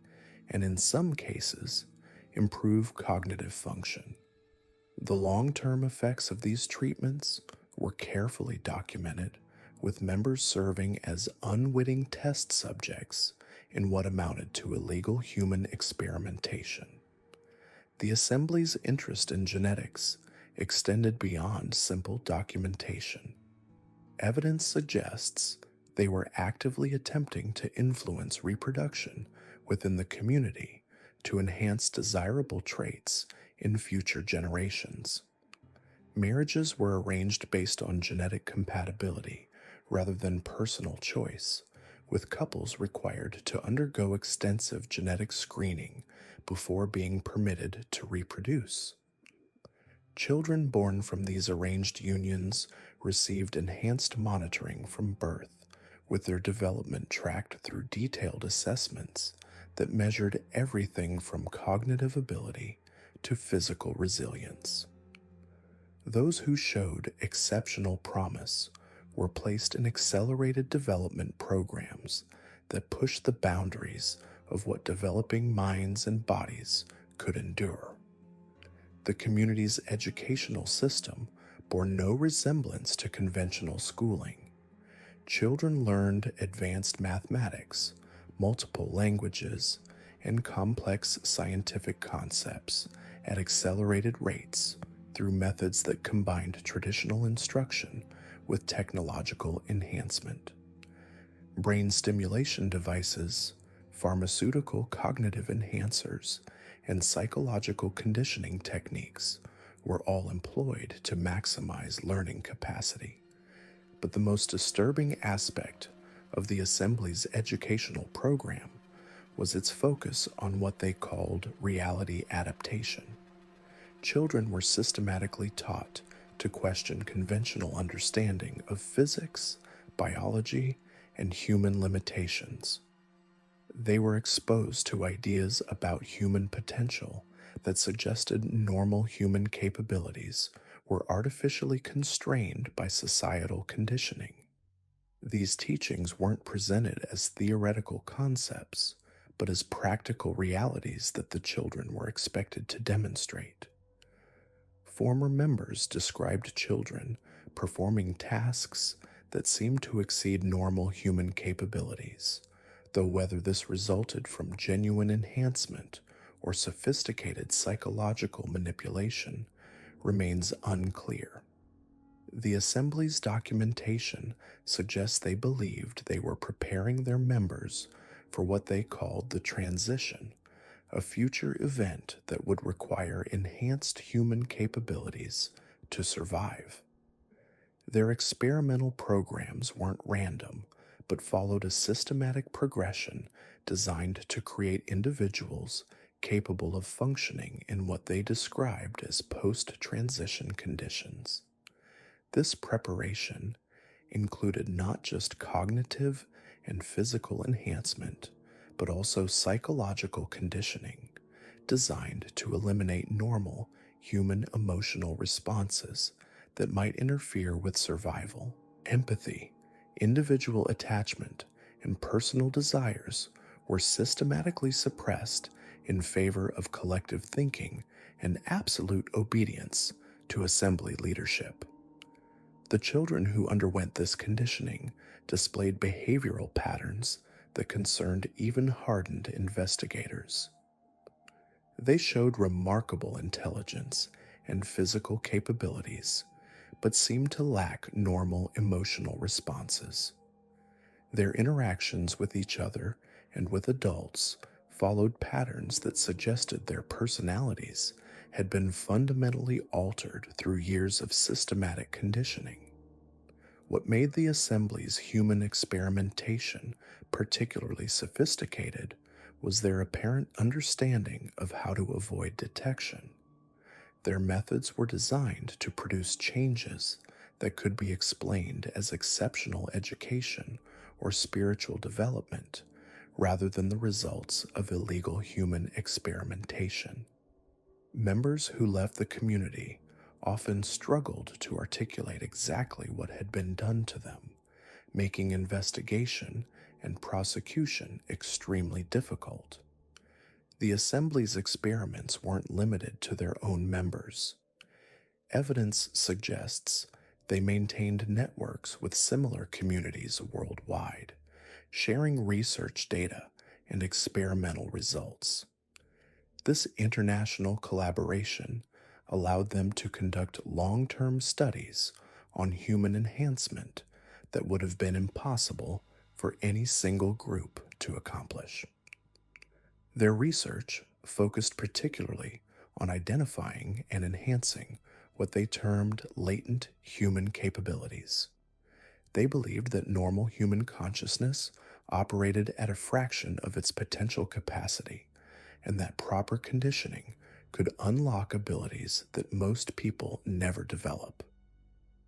and in some cases, improve cognitive function. The long-term effects of these treatments were carefully documented, with members serving as unwitting test subjects in what amounted to illegal human experimentation. The Assembly's interest in genetics extended beyond simple documentation. Evidence suggests they were actively attempting to influence reproduction within the community to enhance desirable traits in future generations. Marriages were arranged based on genetic compatibility rather than personal choice, with couples required to undergo extensive genetic screening before being permitted to reproduce. Children born from these arranged unions received enhanced monitoring from birth, with their development tracked through detailed assessments that measured everything from cognitive ability to physical resilience. Those who showed exceptional promise were placed in accelerated development programs that pushed the boundaries of what developing minds and bodies could endure. The community's educational system bore no resemblance to conventional schooling. Children learned advanced mathematics, multiple languages, and complex scientific concepts at accelerated rates through methods that combined traditional instruction with technological enhancement. Brain stimulation devices, pharmaceutical cognitive enhancers, and psychological conditioning techniques were all employed to maximize learning capacity. But the most disturbing aspect of the Assembly's educational program was its focus on what they called reality adaptation. Children were systematically taught to question conventional understanding of physics, biology, and human limitations. They were exposed to ideas about human potential that suggested normal human capabilities were artificially constrained by societal conditioning. These teachings weren't presented as theoretical concepts, but as practical realities that the children were expected to demonstrate. Former members described children performing tasks that seemed to exceed normal human capabilities, though whether this resulted from genuine enhancement or sophisticated psychological manipulation remains unclear. The Assembly's documentation suggests they believed they were preparing their members for what they called the transition, a future event that would require enhanced human capabilities to survive. Their experimental programs weren't random, but followed a systematic progression designed to create individuals capable of functioning in what they described as post-transition conditions. This preparation included not just cognitive and physical enhancement, but also psychological conditioning designed to eliminate normal human emotional responses that might interfere with survival. Empathy, individual attachment, and personal desires were systematically suppressed in favor of collective thinking and absolute obedience to assembly leadership. The children who underwent this conditioning displayed behavioral patterns that concerned even hardened investigators. They showed remarkable intelligence and physical capabilities, but seemed to lack normal emotional responses. Their interactions with each other and with adults followed patterns that suggested their personalities had been fundamentally altered through years of systematic conditioning. What made the Assembly's human experimentation particularly sophisticated was their apparent understanding of how to avoid detection. Their methods were designed to produce changes that could be explained as exceptional education or spiritual development, rather than the results of illegal human experimentation. Members who left the community often struggled to articulate exactly what had been done to them, making investigation and prosecution extremely difficult. The Assembly's experiments weren't limited to their own members. Evidence suggests they maintained networks with similar communities worldwide, sharing research data and experimental results. This international collaboration allowed them to conduct long-term studies on human enhancement that would have been impossible for any single group to accomplish. Their research focused particularly on identifying and enhancing what they termed latent human capabilities. They believed that normal human consciousness operated at a fraction of its potential capacity, and that proper conditioning could unlock abilities that most people never develop.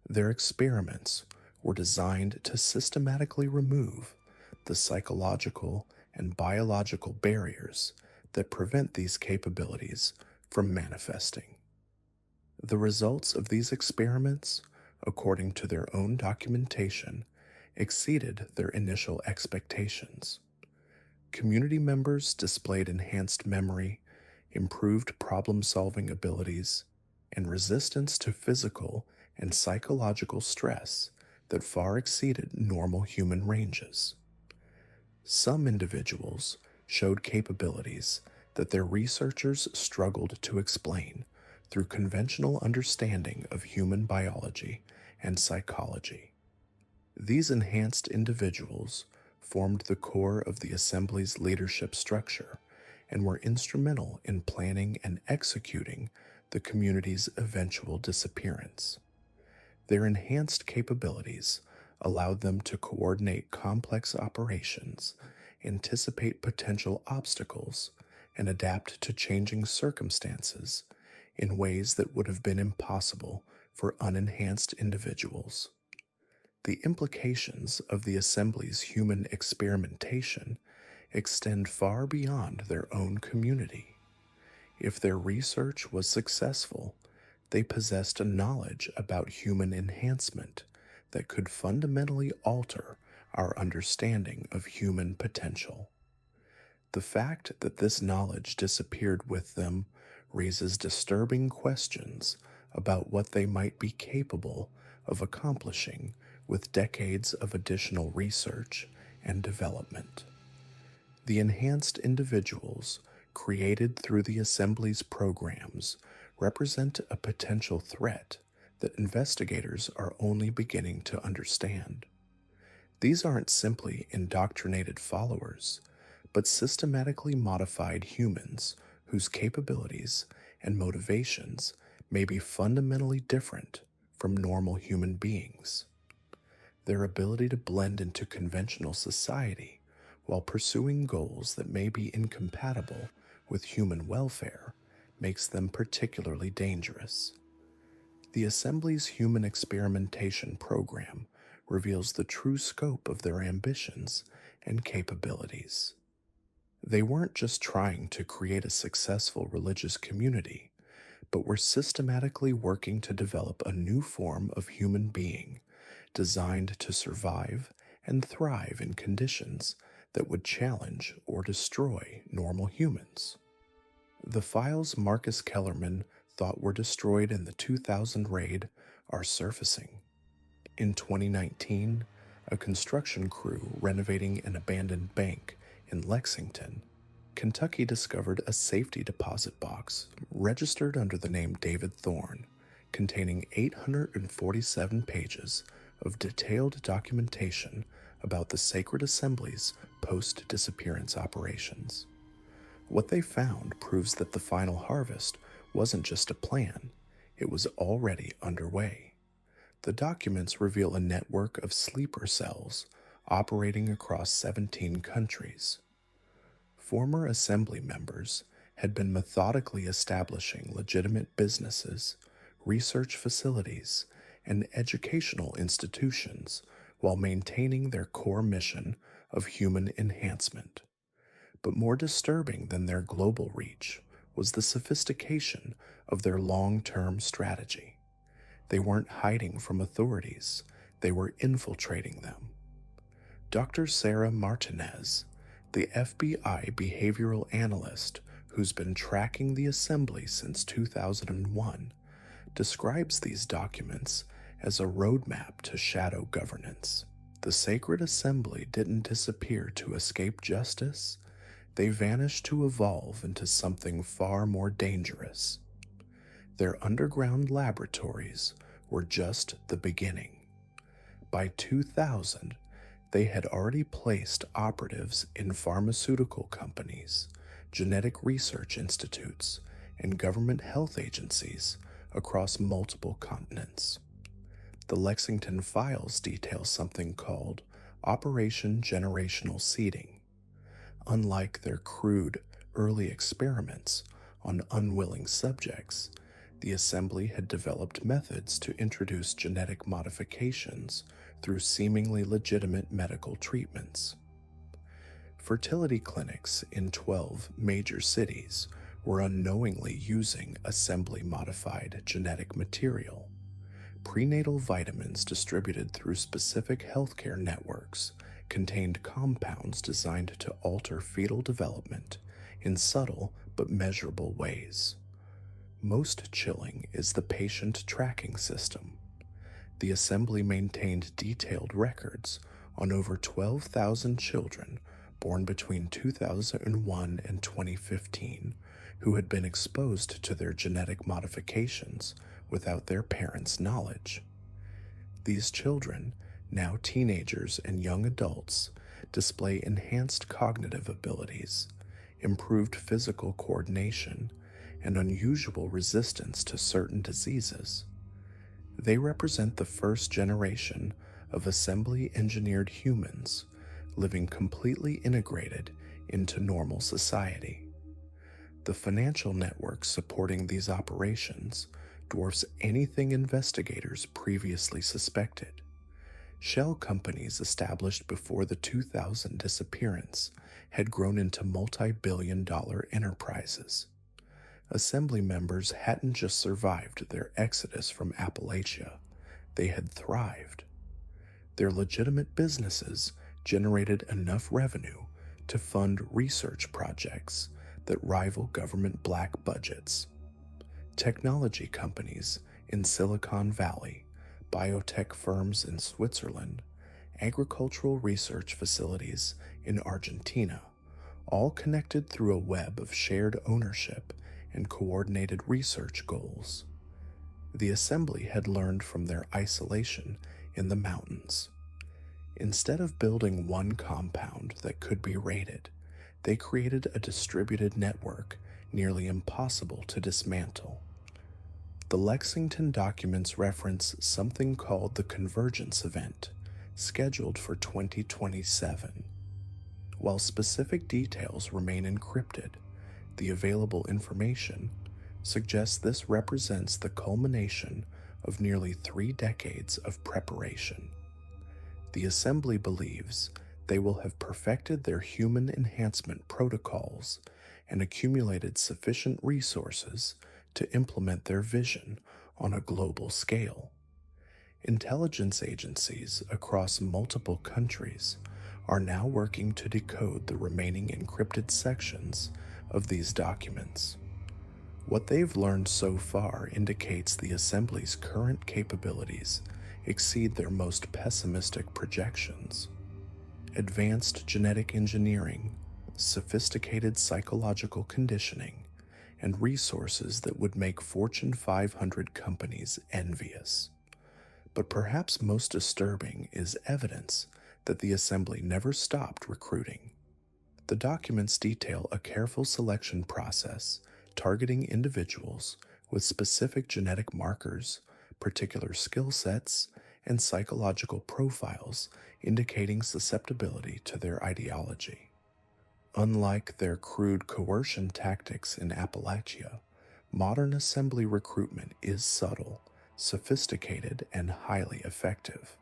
Their experiments were designed to systematically remove the psychological and biological barriers that prevent these capabilities from manifesting. The results of these experiments, according to their own documentation, exceeded their initial expectations. Community members displayed enhanced memory, improved problem-solving abilities, and resistance to physical and psychological stress that far exceeded normal human ranges. Some individuals showed capabilities that their researchers struggled to explain through conventional understanding of human biology and psychology. These enhanced individuals formed the core of the Assembly's leadership structure and were instrumental in planning and executing the community's eventual disappearance. Their enhanced capabilities allowed them to coordinate complex operations, anticipate potential obstacles, and adapt to changing circumstances in ways that would have been impossible for unenhanced individuals. The implications of the assembly's human experimentation extend far beyond their own community. If their research was successful, they possessed a knowledge about human enhancement that could fundamentally alter our understanding of human potential. The fact that this knowledge disappeared with them raises disturbing questions about what they might be capable of accomplishing with decades of additional research and development. The enhanced individuals created through the Assembly's programs represent a potential threat that investigators are only beginning to understand. These aren't simply indoctrinated followers, but systematically modified humans whose capabilities and motivations may be fundamentally different from normal human beings. Their ability to blend into conventional society while pursuing goals that may be incompatible with human welfare makes them particularly dangerous. The Assembly's human experimentation program reveals the true scope of their ambitions and capabilities. They weren't just trying to create a successful religious community, but were systematically working to develop a new form of human being designed to survive and thrive in conditions that would challenge or destroy normal humans. The files Marcus Kellerman thought were destroyed in the 2000 raid are surfacing. In 2019, a construction crew renovating an abandoned bank in Lexington, Kentucky discovered a safety deposit box registered under the name David Thorne, containing 847 pages of detailed documentation about the Sacred Assembly's post-disappearance operations. What they found proves that the final harvest wasn't just a plan, it was already underway. The documents reveal a network of sleeper cells operating across 17 countries. Former assembly members had been methodically establishing legitimate businesses, research facilities, and educational institutions while maintaining their core mission of human enhancement. But more disturbing than their global reach was the sophistication of their long-term strategy. They weren't hiding from authorities, they were infiltrating them. Dr. Sarah Martinez, the FBI behavioral analyst who's been tracking the assembly since 2001, describes these documents as a roadmap to shadow governance. The Sacred Assembly didn't disappear to escape justice, they vanished to evolve into something far more dangerous. Their underground laboratories were just the beginning. By 2000, they had already placed operatives in pharmaceutical companies, genetic research institutes, and government health agencies across multiple continents. The Lexington files detail something called Operation Generational Seeding. Unlike their crude, early experiments on unwilling subjects, the Assembly had developed methods to introduce genetic modifications through seemingly legitimate medical treatments. Fertility clinics in 12 major cities were unknowingly using assembly-modified genetic material. Prenatal vitamins distributed through specific healthcare networks contained compounds designed to alter fetal development in subtle but measurable ways. Most chilling is the patient tracking system. The Assembly maintained detailed records on over 12,000 children born between 2001 and 2015 who had been exposed to their genetic modifications without their parents' knowledge. These children, now teenagers and young adults, display enhanced cognitive abilities, improved physical coordination, and unusual resistance to certain diseases. They represent the first generation of assembly-engineered humans living completely integrated into normal society. The financial networks supporting these operations dwarfs anything investigators previously suspected. Shell companies established before the 2000 disappearance had grown into multi-billion-dollar enterprises. Assembly members hadn't just survived their exodus from Appalachia, they had thrived. Their legitimate businesses generated enough revenue to fund research projects that rival government black budgets. Technology companies in Silicon Valley, biotech firms in Switzerland, agricultural research facilities in Argentina, all connected through a web of shared ownership and coordinated research goals. The assembly had learned from their isolation in the mountains. Instead of building one compound that could be raided, they created a distributed network nearly impossible to dismantle. The Lexington documents reference something called the convergence event, scheduled for 2027. While specific details remain encrypted, the available information suggests this represents the culmination of nearly 3 decades of preparation. The assembly believes they will have perfected their human enhancement protocols and accumulated sufficient resources to implement their vision on a global scale. Intelligence agencies across multiple countries are now working to decode the remaining encrypted sections of these documents. What they've learned so far indicates the Assembly's current capabilities exceed their most pessimistic projections. Advanced genetic engineering, sophisticated psychological conditioning, and resources that would make Fortune 500 companies envious. But perhaps most disturbing is evidence that the Assembly never stopped recruiting. The documents detail a careful selection process targeting individuals with specific genetic markers, particular skill sets, and psychological profiles indicating susceptibility to their ideology. Unlike their crude coercion tactics in Appalachia, modern assembly recruitment is subtle, sophisticated, and highly effective.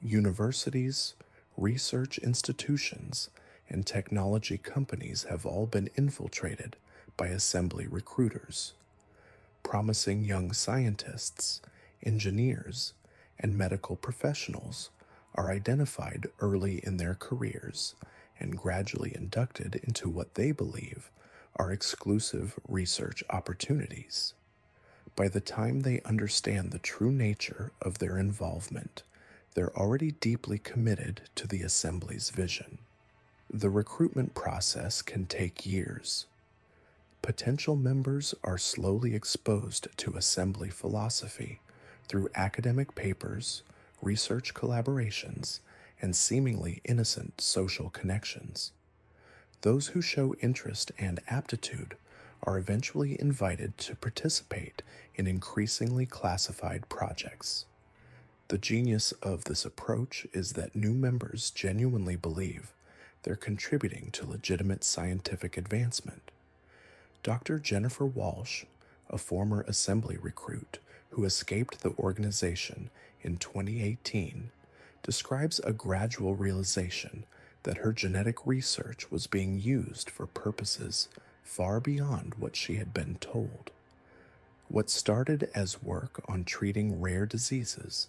Universities, research institutions, and technology companies have all been infiltrated by assembly recruiters. Promising young scientists, engineers, and medical professionals are identified early in their careers and gradually inducted into what they believe are exclusive research opportunities. By the time they understand the true nature of their involvement, they're already deeply committed to the Assembly's vision. The recruitment process can take years. Potential members are slowly exposed to Assembly philosophy through academic papers, research collaborations, and seemingly innocent social connections. Those who show interest and aptitude are eventually invited to participate in increasingly classified projects. The genius of this approach is that new members genuinely believe they're contributing to legitimate scientific advancement. Dr. Jennifer Walsh, a former Assembly recruit who escaped the organization in 2018, describes a gradual realization that her genetic research was being used for purposes far beyond what she had been told. What started as work on treating rare diseases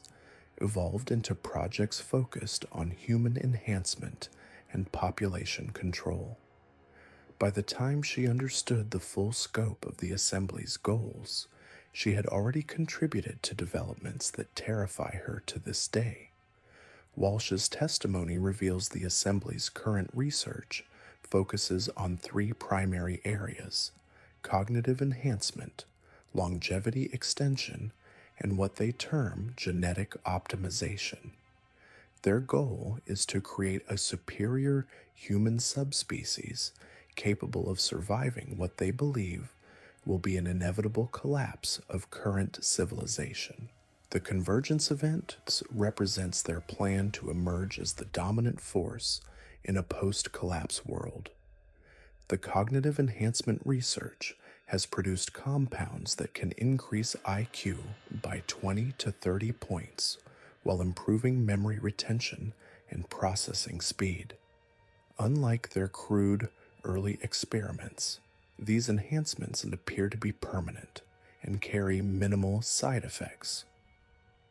evolved into projects focused on human enhancement and population control. By the time she understood the full scope of the Assembly's goals, she had already contributed to developments that terrify her to this day. Walsh's testimony reveals the Assembly's current research focuses on 3 primary areas: cognitive enhancement, longevity extension, and what they term genetic optimization. Their goal is to create a superior human subspecies capable of surviving what they believe will be an inevitable collapse of current civilization. The convergence event represents their plan to emerge as the dominant force in a post-collapse world. The cognitive enhancement research has produced compounds that can increase IQ by 20 to 30 points while improving memory retention and processing speed. Unlike their crude, early experiments, these enhancements appear to be permanent and carry minimal side effects.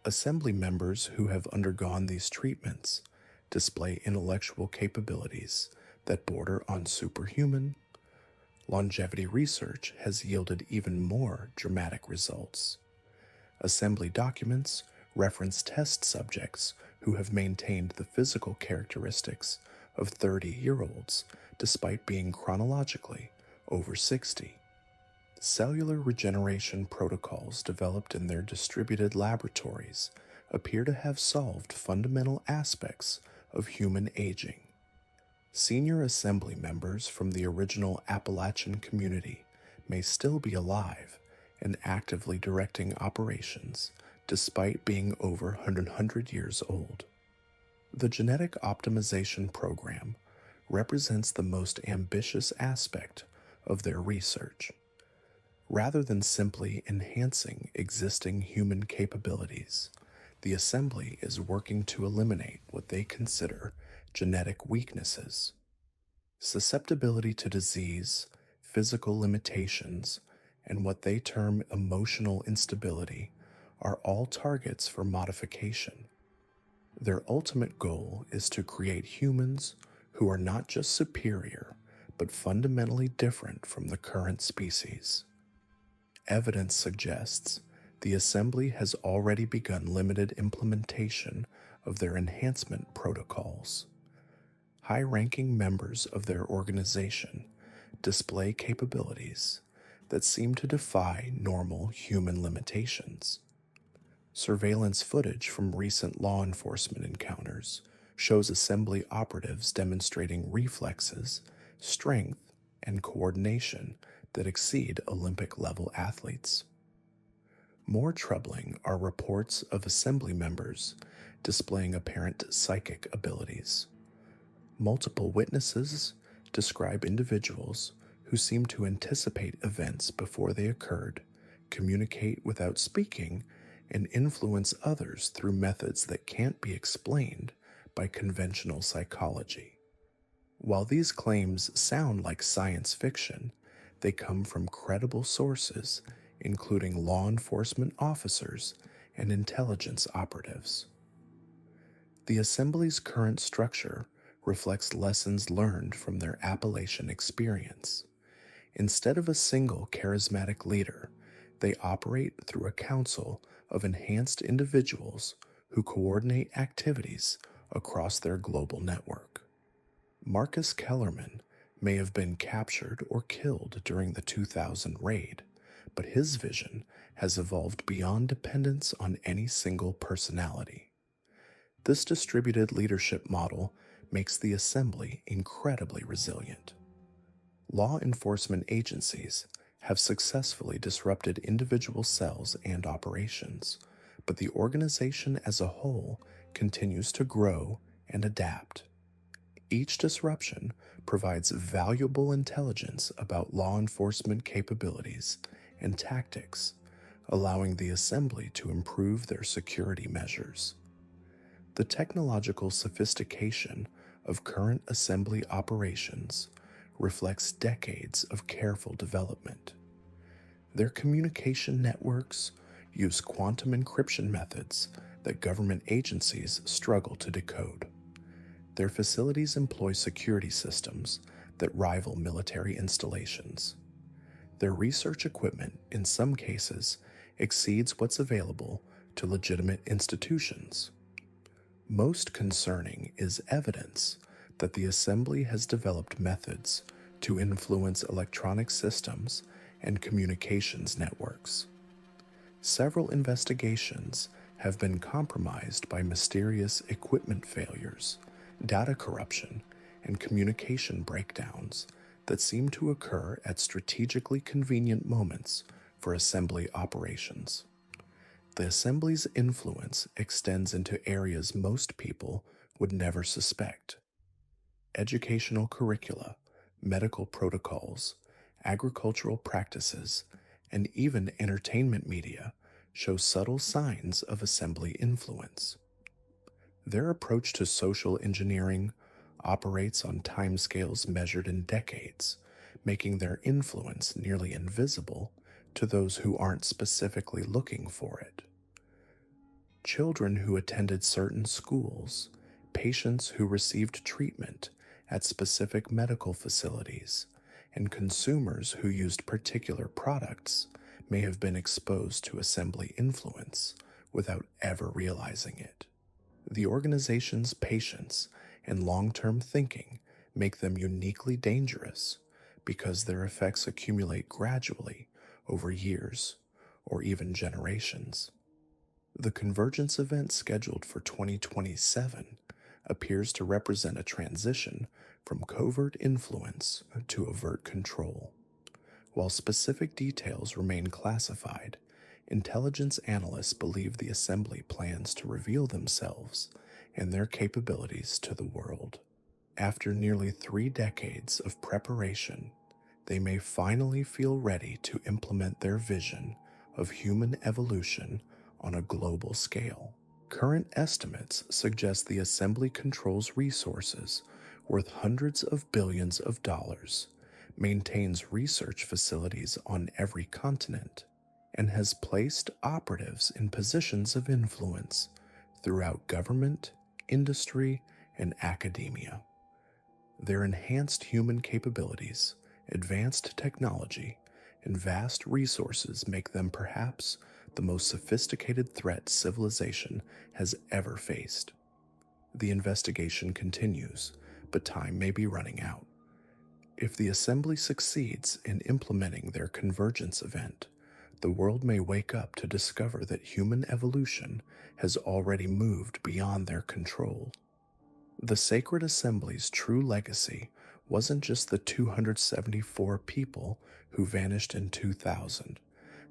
Assembly members who have undergone these treatments display intellectual capabilities that border on superhuman. Longevity research has yielded even more dramatic results. Assembly documents reference test subjects who have maintained the physical characteristics of 30-year-olds despite being chronologically over 60. Cellular regeneration protocols developed in their distributed laboratories appear to have solved fundamental aspects of human aging. Senior assembly members from the original Appalachian community may still be alive and actively directing operations despite being over 100 years old. The genetic optimization program represents the most ambitious aspect of their research. Rather than simply enhancing existing human capabilities, the assembly is working to eliminate what they consider genetic weaknesses. Susceptibility to disease, physical limitations, and what they term emotional instability are all targets for modification. Their ultimate goal is to create humans who are not just superior, but fundamentally different from the current species. Evidence suggests the assembly has already begun limited implementation of their enhancement protocols. High-ranking members of their organization display capabilities that seem to defy normal human limitations. Surveillance footage from recent law enforcement encounters shows assembly operatives demonstrating reflexes, strength, and coordination that exceed Olympic-level athletes. More troubling are reports of assembly members displaying apparent psychic abilities. Multiple witnesses describe individuals who seem to anticipate events before they occurred, communicate without speaking, and influence others through methods that can't be explained by conventional psychology. While these claims sound like science fiction, they come from credible sources, including law enforcement officers and intelligence operatives. The Assembly's current structure reflects lessons learned from their Appalachian experience. Instead of a single charismatic leader, they operate through a council of enhanced individuals who coordinate activities across their global network. Marcus Kellerman may have been captured or killed during the 2000 raid, but his vision has evolved beyond dependence on any single personality. This distributed leadership model makes the Assembly incredibly resilient. Law enforcement agencies have successfully disrupted individual cells and operations, but the organization as a whole continues to grow and adapt. Each disruption provides valuable intelligence about law enforcement capabilities and tactics, allowing the Assembly to improve their security measures. The technological sophistication of current Assembly operations reflects decades of careful development. Their communication networks use quantum encryption methods that government agencies struggle to decode. Their facilities employ security systems that rival military installations. Their research equipment, in some cases, exceeds what's available to legitimate institutions. Most concerning is evidence that the Assembly has developed methods to influence electronic systems and communications networks. Several investigations have been compromised by mysterious equipment failures, data corruption, and communication breakdowns that seem to occur at strategically convenient moments for Assembly operations. The Assembly's influence extends into areas most people would never suspect. Educational curricula, medical protocols, agricultural practices, and even entertainment media show subtle signs of assembly influence. Their approach to social engineering operates on timescales measured in decades, making their influence nearly invisible to those who aren't specifically looking for it. Children who attended certain schools, patients who received treatment at specific medical facilities, and consumers who used particular products may have been exposed to assembly influence without ever realizing it. The organization's patience and long-term thinking make them uniquely dangerous because their effects accumulate gradually over years or even generations. The convergence event scheduled for 2027 appears to represent a transition from covert influence to overt control. While specific details remain classified, intelligence analysts believe the assembly plans to reveal themselves and their capabilities to the world. After nearly 3 decades of preparation, they may finally feel ready to implement their vision of human evolution on a global scale. Current estimates suggest the assembly controls resources worth hundreds of billions of dollars, maintains research facilities on every continent, and has placed operatives in positions of influence throughout government, industry, and academia. Their enhanced human capabilities, advanced technology, and vast resources make them perhaps the most sophisticated threat civilization has ever faced. The investigation continues, but time may be running out. If the assembly succeeds in implementing their convergence event, the world may wake up to discover that human evolution has already moved beyond their control. The Sacred Assembly's true legacy wasn't just the 274 people who vanished in 2000.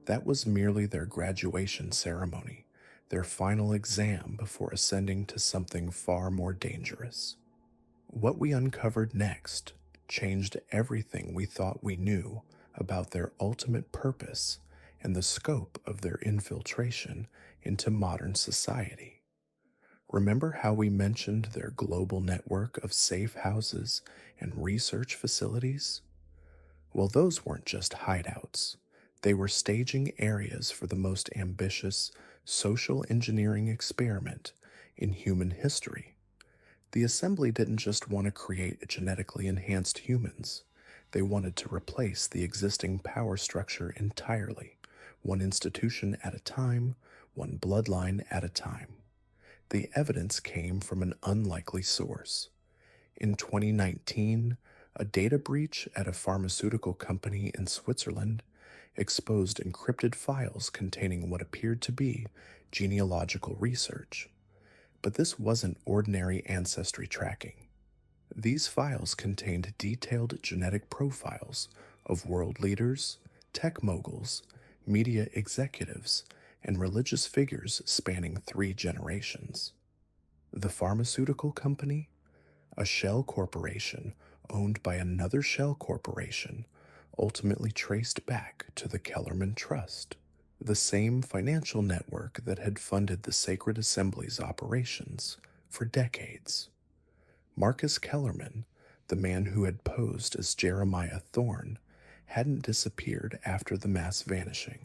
That was merely their graduation ceremony, their final exam before ascending to something far more dangerous. What we uncovered next changed everything we thought we knew about their ultimate purpose and the scope of their infiltration into modern society. Remember how we mentioned their global network of safe houses and research facilities? Well, those weren't just hideouts. They were staging areas for the most ambitious social engineering experiment in human history. The assembly didn't just want to create genetically enhanced humans. They wanted to replace the existing power structure entirely, one institution at a time, one bloodline at a time. The evidence came from an unlikely source. In 2019, a data breach at a pharmaceutical company in Switzerland exposed encrypted files containing what appeared to be genealogical research. But this wasn't ordinary ancestry tracking. These files contained detailed genetic profiles of world leaders, tech moguls, media executives, and religious figures spanning 3 generations. The pharmaceutical company, a shell corporation owned by another shell corporation, ultimately traced back to the Kellerman Trust, the same financial network that had funded the Sacred Assembly's operations for decades. Marcus Kellerman, the man who had posed as Jeremiah Thorne, hadn't disappeared after the mass vanishing.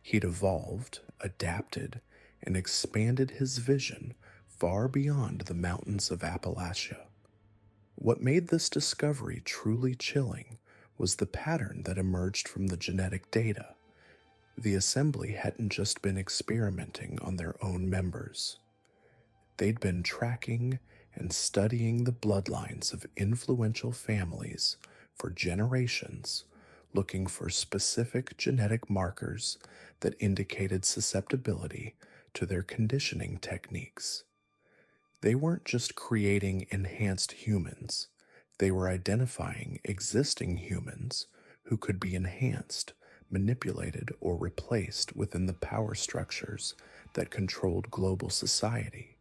He'd evolved, adapted, and expanded his vision far beyond the mountains of Appalachia. What made this discovery truly chilling was the pattern that emerged from the genetic data. The assembly hadn't just been experimenting on their own members. They'd been tracking and studying the bloodlines of influential families for generations, looking for specific genetic markers that indicated susceptibility to their conditioning techniques. They weren't just creating enhanced humans, they were identifying existing humans who could be enhanced, manipulated, or replaced within the power structures that controlled global society.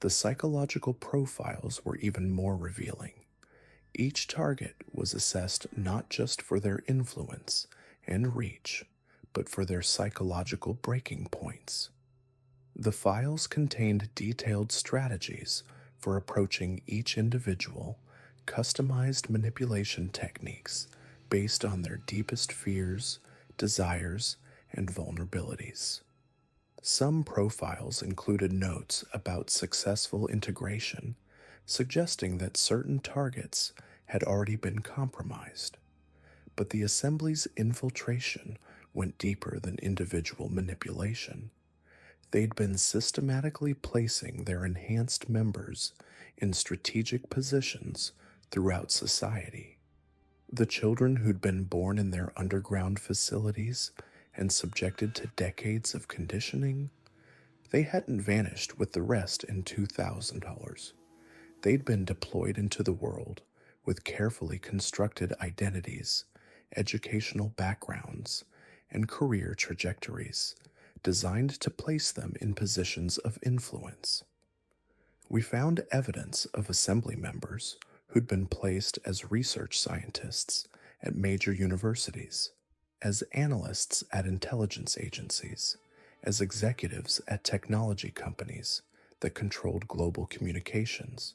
The psychological profiles were even more revealing. Each target was assessed not just for their influence and reach, but for their psychological breaking points. The files contained detailed strategies for approaching each individual, customized manipulation techniques based on their deepest fears, desires, and vulnerabilities. Some profiles included notes about successful integration, suggesting that certain targets had already been compromised. But the assembly's infiltration went deeper than individual manipulation. They'd been systematically placing their enhanced members in strategic positions throughout society. The children who'd been born in their underground facilities and subjected to decades of conditioning, they hadn't vanished with the rest in $2,000. They'd been deployed into the world with carefully constructed identities, educational backgrounds, and career trajectories designed to place them in positions of influence. We found evidence of assembly members who'd been placed as research scientists at major universities, as analysts at intelligence agencies, as executives at technology companies that controlled global communications.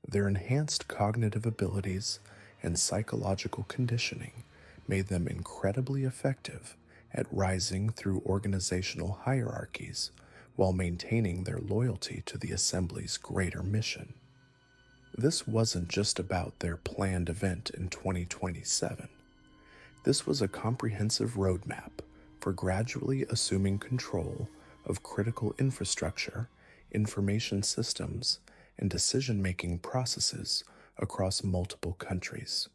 Their enhanced cognitive abilities and psychological conditioning made them incredibly effective at rising through organizational hierarchies while maintaining their loyalty to the Assembly's greater mission. This wasn't just about their planned event in 2027. This was a comprehensive roadmap for gradually assuming control of critical infrastructure, information systems, and decision-making processes across multiple countries.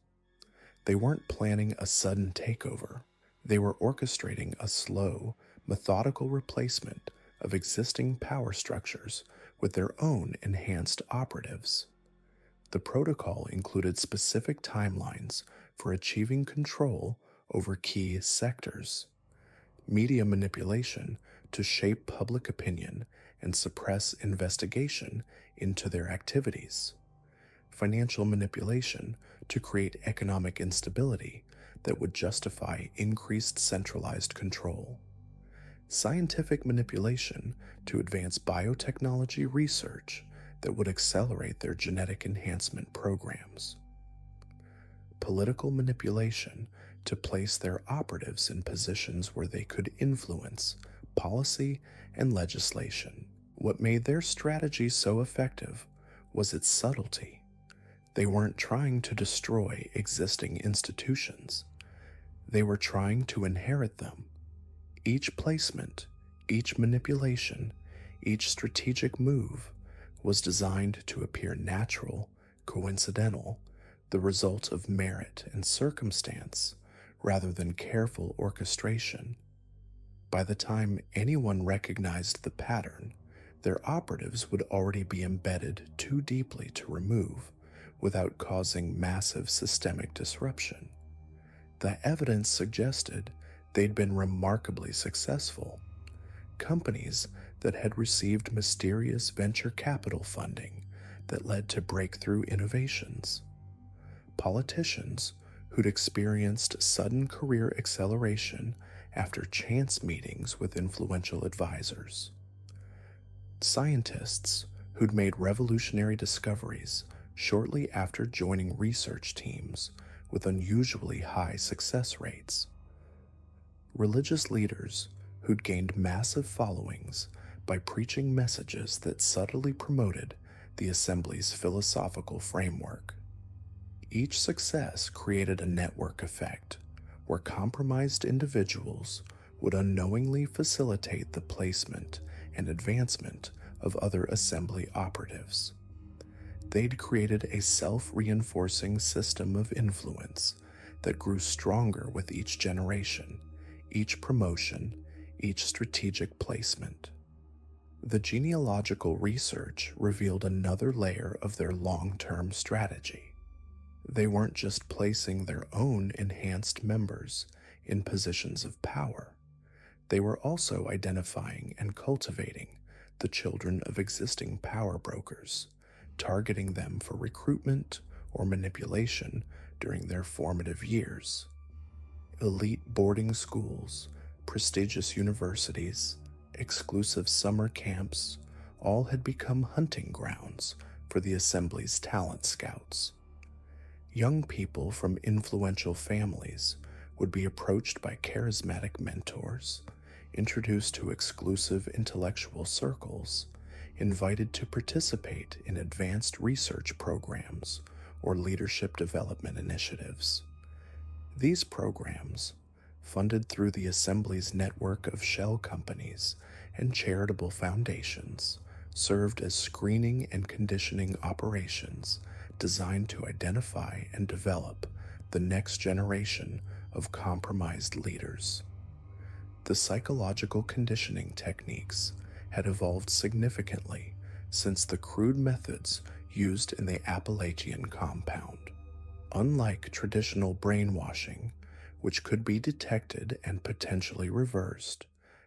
They weren't planning a sudden takeover. They were orchestrating a slow, methodical replacement of existing power structures with their own enhanced operatives. The protocol included specific timelines for achieving control over key sectors, media manipulation to shape public opinion and suppress investigation into their activities, financial manipulation to create economic instability that would justify increased centralized control, scientific manipulation to advance biotechnology research that would accelerate their genetic enhancement programs, political manipulation to place their operatives in positions where they could influence policy and legislation. What made their strategy so effective was its subtlety. They weren't trying to destroy existing institutions. They were trying to inherit them. Each placement, each manipulation, each strategic move was designed to appear natural, coincidental, the result of merit and circumstance, rather than careful orchestration. By the time anyone recognized the pattern, their operatives would already be embedded too deeply to remove without causing massive systemic disruption. The evidence suggested they'd been remarkably successful. Companies that had received mysterious venture capital funding that led to breakthrough innovations. Politicians who'd experienced sudden career acceleration after chance meetings with influential advisors. Scientists who'd made revolutionary discoveries shortly after joining research teams with unusually high success rates. Religious leaders who'd gained massive followings by preaching messages that subtly promoted the Assembly's philosophical framework. Each success created a network effect where compromised individuals would unknowingly facilitate the placement and advancement of other Assembly operatives. They'd created a self-reinforcing system of influence that grew stronger with each generation, each promotion, each strategic placement. The genealogical research revealed another layer of their long-term strategy. They weren't just placing their own enhanced members in positions of power. They were also identifying and cultivating the children of existing power brokers, targeting them for recruitment or manipulation during their formative years. Elite boarding schools, prestigious universities, exclusive summer camps, all had become hunting grounds for the Assembly's talent scouts. Young people from influential families would be approached by charismatic mentors, introduced to exclusive intellectual circles, invited to participate in advanced research programs or leadership development initiatives. These programs, funded through the Assembly's network of shell companies and charitable foundations, served as screening and conditioning operations designed to identify and develop the next generation of compromised leaders. The psychological conditioning techniques had evolved significantly since the crude methods used in the Appalachian compound. Unlike traditional brainwashing, which could be detected and potentially reversed,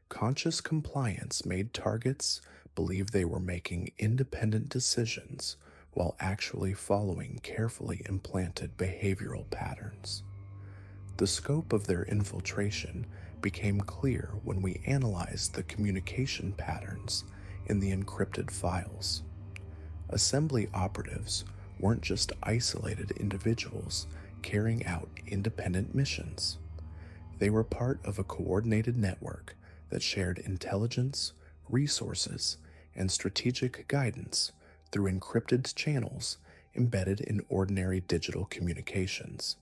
conscious compliance made targets believe they were making independent decisions while actually following carefully implanted behavioral patterns. The scope of their infiltration became clear when we analyzed the communication patterns in the encrypted files. Assembly operatives weren't just isolated individuals carrying out independent missions. They were part of a coordinated network that shared intelligence, resources, and strategic guidance through encrypted channels embedded in ordinary digital communications.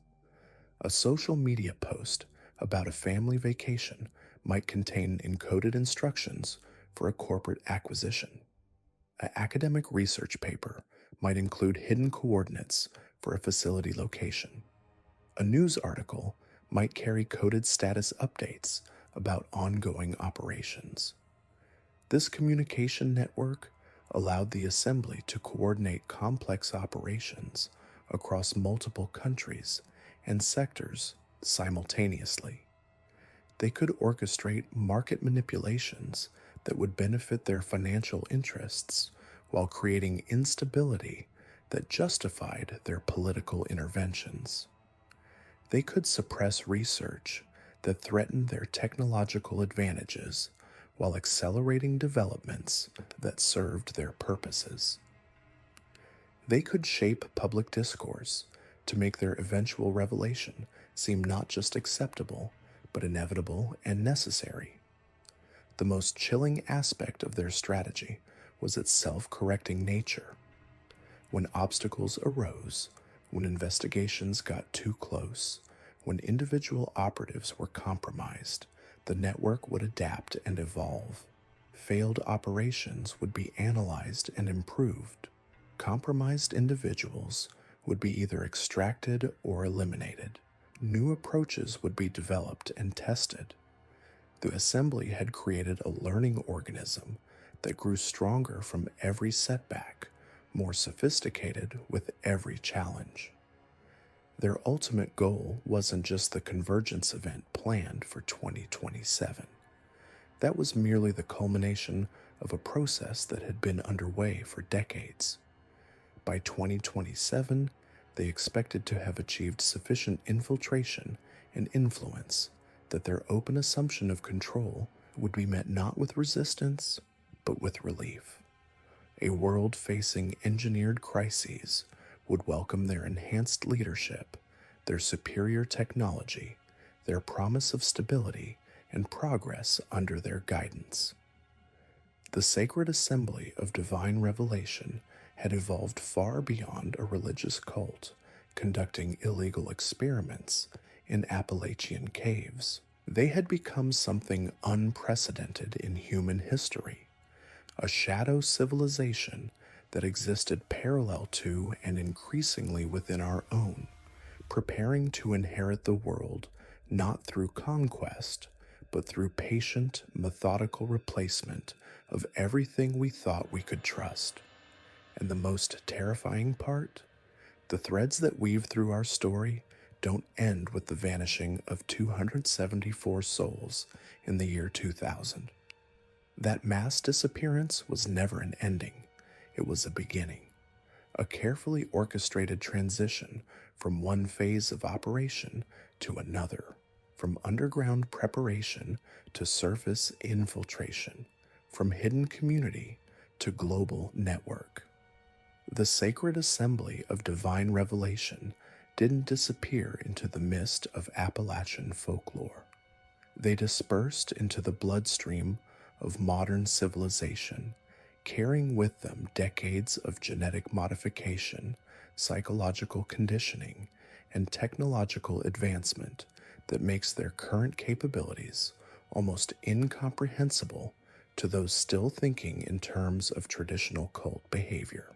A social media post about a family vacation might contain encoded instructions for a corporate acquisition. An academic research paper might include hidden coordinates for a facility location. A news article might carry coded status updates about ongoing operations. This communication network allowed the Assembly to coordinate complex operations across multiple countries and sectors simultaneously. They could orchestrate market manipulations that would benefit their financial interests while creating instability that justified their political interventions. They could suppress research that threatened their technological advantages while accelerating developments that served their purposes. They could shape public discourse to make their eventual revelation seem not just acceptable, but inevitable and necessary. The most chilling aspect of their strategy was its self-correcting nature. When obstacles arose, when investigations got too close, when individual operatives were compromised, the network would adapt and evolve. Failed operations would be analyzed and improved. Compromised individuals would be either extracted or eliminated. New approaches would be developed and tested. The Assembly had created a learning organism that grew stronger from every setback, more sophisticated with every challenge. Their ultimate goal wasn't just the convergence event planned for 2027. That was merely the culmination of a process that had been underway for decades. By 2027, they expected to have achieved sufficient infiltration and influence that their open assumption of control would be met not with resistance, but with relief. A world facing engineered crises would welcome their enhanced leadership, their superior technology, their promise of stability and progress under their guidance. The sacred assembly of divine revelation had evolved far beyond a religious cult conducting illegal experiments in Appalachian caves. They had become something unprecedented in human history, a shadow civilization that existed parallel to and increasingly within our own, preparing to inherit the world not through conquest, but through patient, methodical replacement of everything we thought we could trust. And the most terrifying part? The threads that weave through our story don't end with the vanishing of 274 souls in the year 2000. That mass disappearance was never an ending. It was a beginning. a carefully orchestrated transition from one phase of operation to another, from underground preparation to surface infiltration, from hidden community to global network. The sacred assembly of divine revelation didn't disappear into the mist of Appalachian folklore. They dispersed into the bloodstream of modern civilization, carrying with them decades of genetic modification, psychological conditioning, and technological advancement that makes their current capabilities almost incomprehensible to those still thinking in terms of traditional cult behavior.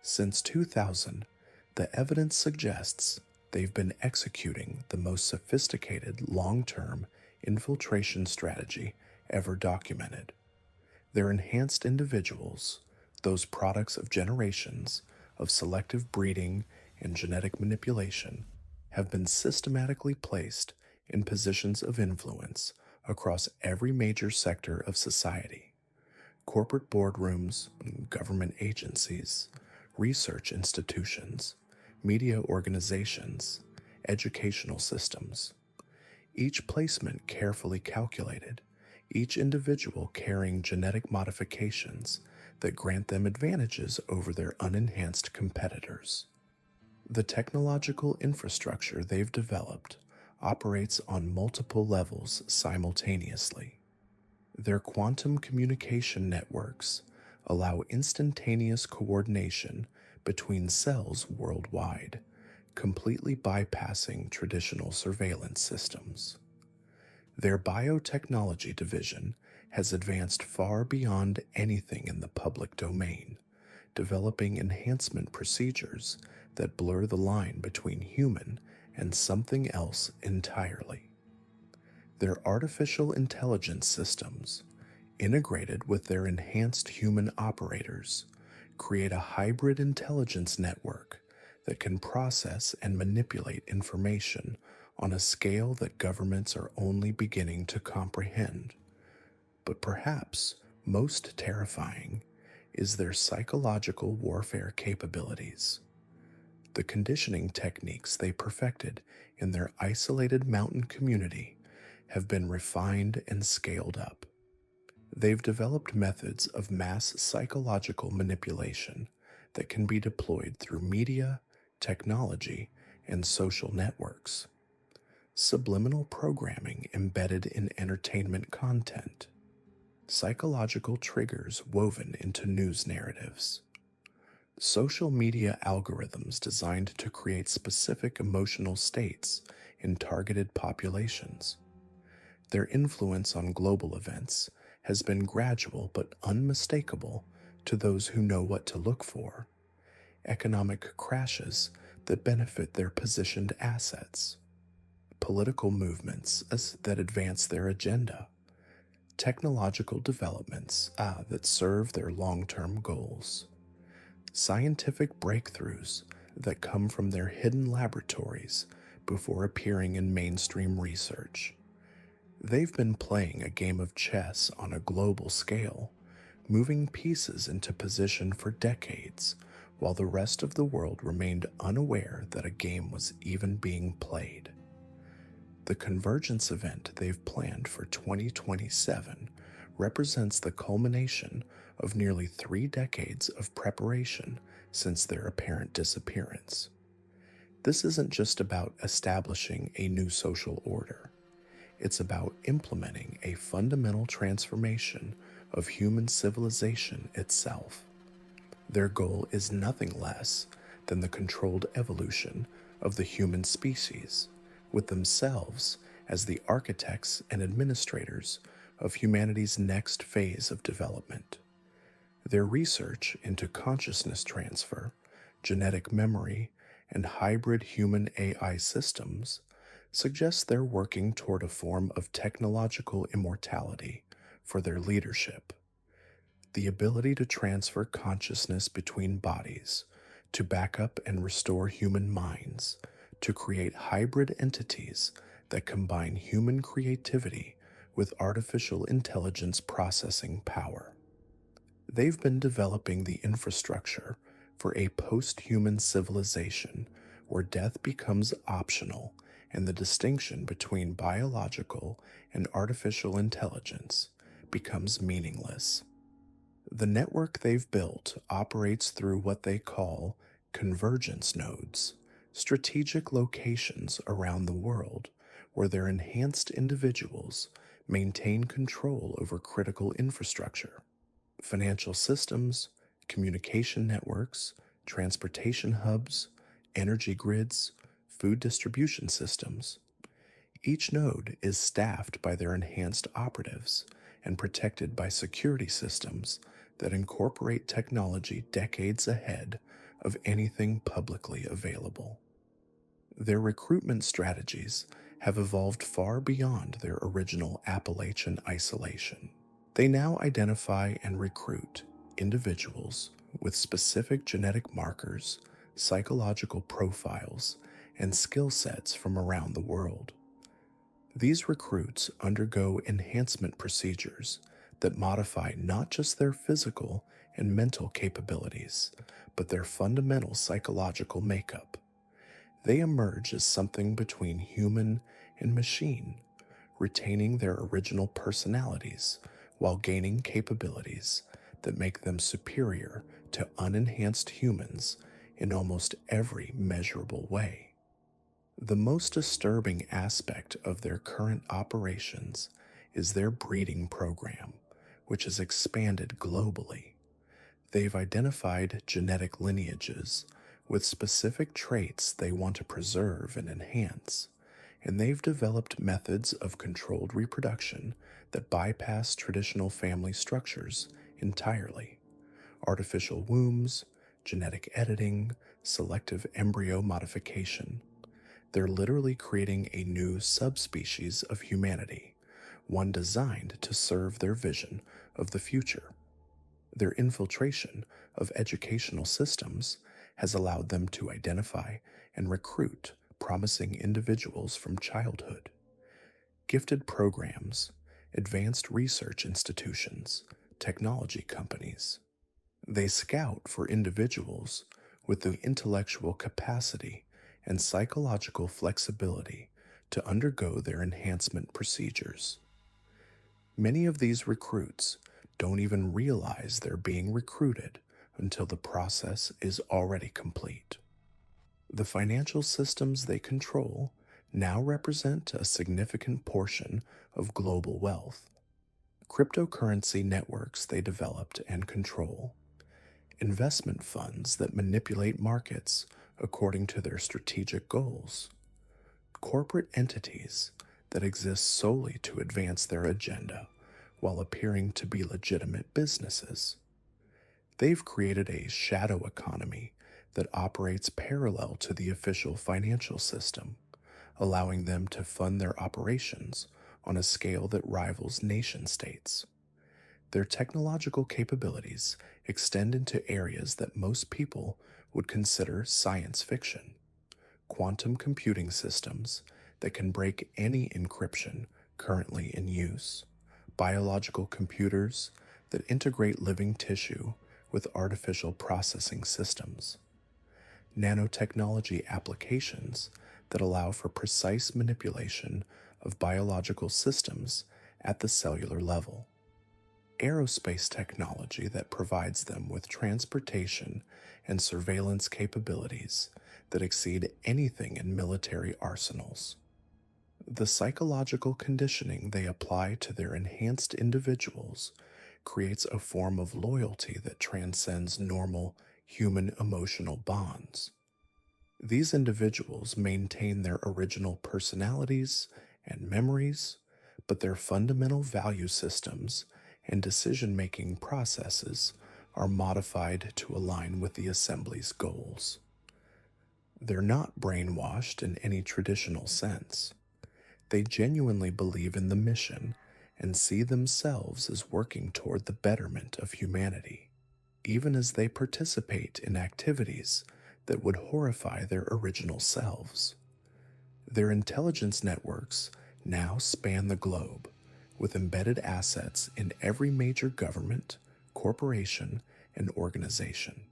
Since 2000, the evidence suggests they've been executing the most sophisticated long-term infiltration strategy ever documented. They're enhanced individuals, those products of generations of selective breeding and genetic manipulation, have been systematically placed in positions of influence across every major sector of society: corporate boardrooms, government agencies, research institutions, media organizations, educational systems. Each placement carefully calculated, each individual carrying genetic modifications that grant them advantages over their unenhanced competitors. The technological infrastructure they've developed operates on multiple levels simultaneously. Their quantum communication networks allow instantaneous coordination between cells worldwide, completely bypassing traditional surveillance systems. Their biotechnology division has advanced far beyond anything in the public domain, developing enhancement procedures that blur the line between human and something else entirely. Their artificial intelligence systems, integrated with their enhanced human operators, create a hybrid intelligence network that can process and manipulate information on a scale that governments are only beginning to comprehend. But perhaps most terrifying is their psychological warfare capabilities. The conditioning techniques they perfected in their isolated mountain community have been refined and scaled up. They've developed methods of mass psychological manipulation that can be deployed through media, technology, and social networks. Subliminal programming embedded in entertainment content, psychological triggers woven into news narratives, social media algorithms designed to create specific emotional states in targeted populations. Their influence on global events has been gradual but unmistakable to those who know what to look for: economic crashes that benefit their positioned assets, political movements that advance their agenda, technological developments that serve their long-term goals, scientific breakthroughs that come from their hidden laboratories before appearing in mainstream research. They've been playing a game of chess on a global scale, moving pieces into position for decades, while the rest of the world remained unaware that a game was even being played. The convergence event they've planned for 2027 represents the culmination of nearly 3 decades of preparation since their apparent disappearance. This isn't just about establishing a new social order. It's about implementing a fundamental transformation of human civilization itself. Their goal is nothing less than the controlled evolution of the human species, with themselves as the architects and administrators of humanity's next phase of development. Their research into consciousness transfer, genetic memory, and hybrid human AI systems suggests they're working toward a form of technological immortality for their leadership. The ability to transfer consciousness between bodies, to back up and restore human minds, to create hybrid entities that combine human creativity with artificial intelligence processing power. They've been developing the infrastructure for a post-human civilization where death becomes optional and the distinction between biological and artificial intelligence becomes meaningless. The network they've built operates through what they call convergence nodes, strategic locations around the world where their enhanced individuals maintain control over critical infrastructure, financial systems, communication networks, transportation hubs, energy grids, food distribution systems. Each node is staffed by their enhanced operatives and protected by security systems that incorporate technology decades ahead of anything publicly available. Their recruitment strategies have evolved far beyond their original Appalachian isolation. They now identify and recruit individuals with specific genetic markers, psychological profiles, and skill sets from around the world. These recruits undergo enhancement procedures that modify not just their physical and mental capabilities, but their fundamental psychological makeup. They emerge as something between human and machine, retaining their original personalities while gaining capabilities that make them superior to unenhanced humans in almost every measurable way. The most disturbing aspect of their current operations is their breeding program, which has expanded globally. They've identified genetic lineages with specific traits they want to preserve and enhance, and they've developed methods of controlled reproduction that bypass traditional family structures entirely. Artificial wombs, genetic editing, selective embryo modification. They're literally creating a new subspecies of humanity, one designed to serve their vision of the future. Their infiltration of educational systems has allowed them to identify and recruit promising individuals from childhood. Gifted programs, advanced research institutions, technology companies. They scout for individuals with the intellectual capacity and psychological flexibility to undergo their enhancement procedures. Many of these recruits don't even realize they're being recruited until the process is already complete. The financial systems they control now represent a significant portion of global wealth. Cryptocurrency networks they developed and control. Investment funds that manipulate markets according to their strategic goals. Corporate entities that exist solely to advance their agenda while appearing to be legitimate businesses. They've created a shadow economy that operates parallel to the official financial system, allowing them to fund their operations on a scale that rivals nation states. Their technological capabilities extend into areas that most people would consider science fiction. Quantum computing systems that can break any encryption currently in use. Biological computers that integrate living tissue with artificial processing systems. Nanotechnology applications that allow for precise manipulation of biological systems at the cellular level. Aerospace technology that provides them with transportation and surveillance capabilities that exceed anything in military arsenals. The psychological conditioning they apply to their enhanced individuals creates a form of loyalty that transcends normal human emotional bonds. These individuals maintain their original personalities and memories, but their fundamental value systems and decision-making processes are modified to align with the assembly's goals. They're not brainwashed in any traditional sense. They genuinely believe in the mission and see themselves as working toward the betterment of humanity, even as they participate in activities that would horrify their original selves. Their intelligence networks now span the globe, with embedded assets in every major government, corporation, and organization.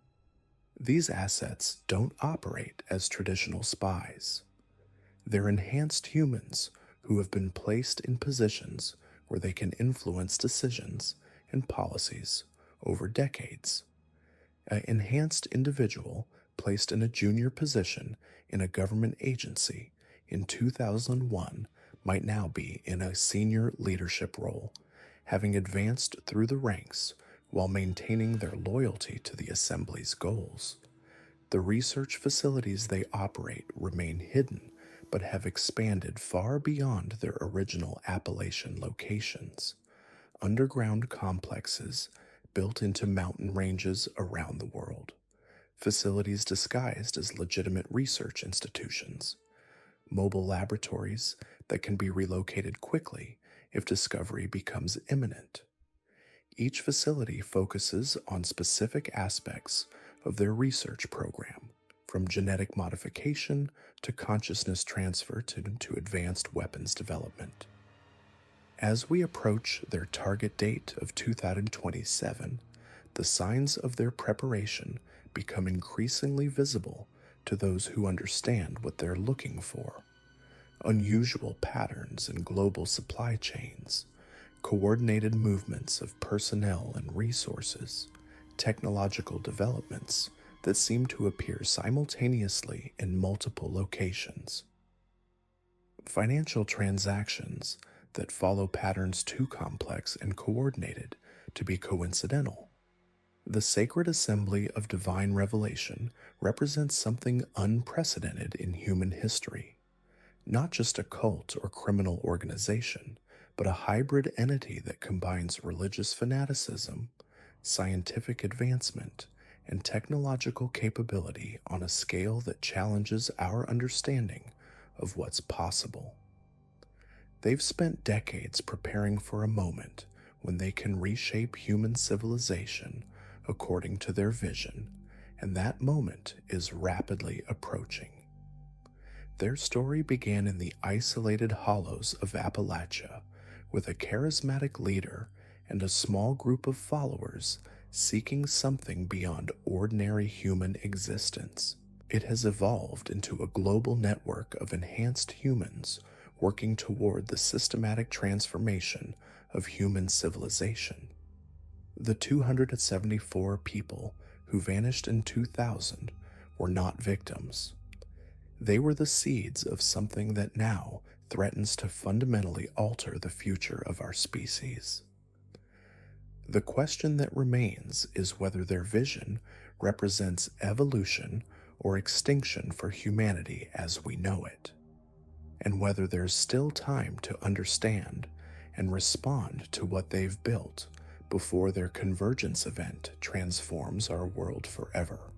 These assets don't operate as traditional spies. They're enhanced humans who have been placed in positions where they can influence decisions and policies over decades. An enhanced individual placed in a junior position in a government agency in 2001 might now be in a senior leadership role, having advanced through the ranks while maintaining their loyalty to the Assembly's goals. The research facilities they operate remain hidden but have expanded far beyond their original Appalachian locations. Underground complexes built into mountain ranges around the world, facilities disguised as legitimate research institutions, mobile laboratories that can be relocated quickly if discovery becomes imminent. Each facility focuses on specific aspects of their research program, from genetic modification to consciousness transfer to advanced weapons development. As we approach their target date of 2027, the signs of their preparation become increasingly visible to those who understand what they're looking for. Unusual patterns in global supply chains, coordinated movements of personnel and resources, technological developments that seem to appear simultaneously in multiple locations. Financial transactions that follow patterns too complex and coordinated to be coincidental. The sacred assembly of divine revelation represents something unprecedented in human history. Not just a cult or criminal organization, but a hybrid entity that combines religious fanaticism, scientific advancement, and technological capability on a scale that challenges our understanding of what's possible. They've spent decades preparing for a moment when they can reshape human civilization according to their vision, and that moment is rapidly approaching. Their story began in the isolated hollows of Appalachia, with a charismatic leader and a small group of followers seeking something beyond ordinary human existence. It has evolved into a global network of enhanced humans working toward the systematic transformation of human civilization. The 274 people who vanished in 2000 were not victims. They were the seeds of something that now threatens to fundamentally alter the future of our species. The question that remains is whether their vision represents evolution or extinction for humanity as we know it, and whether there's still time to understand and respond to what they've built before their convergence event transforms our world forever.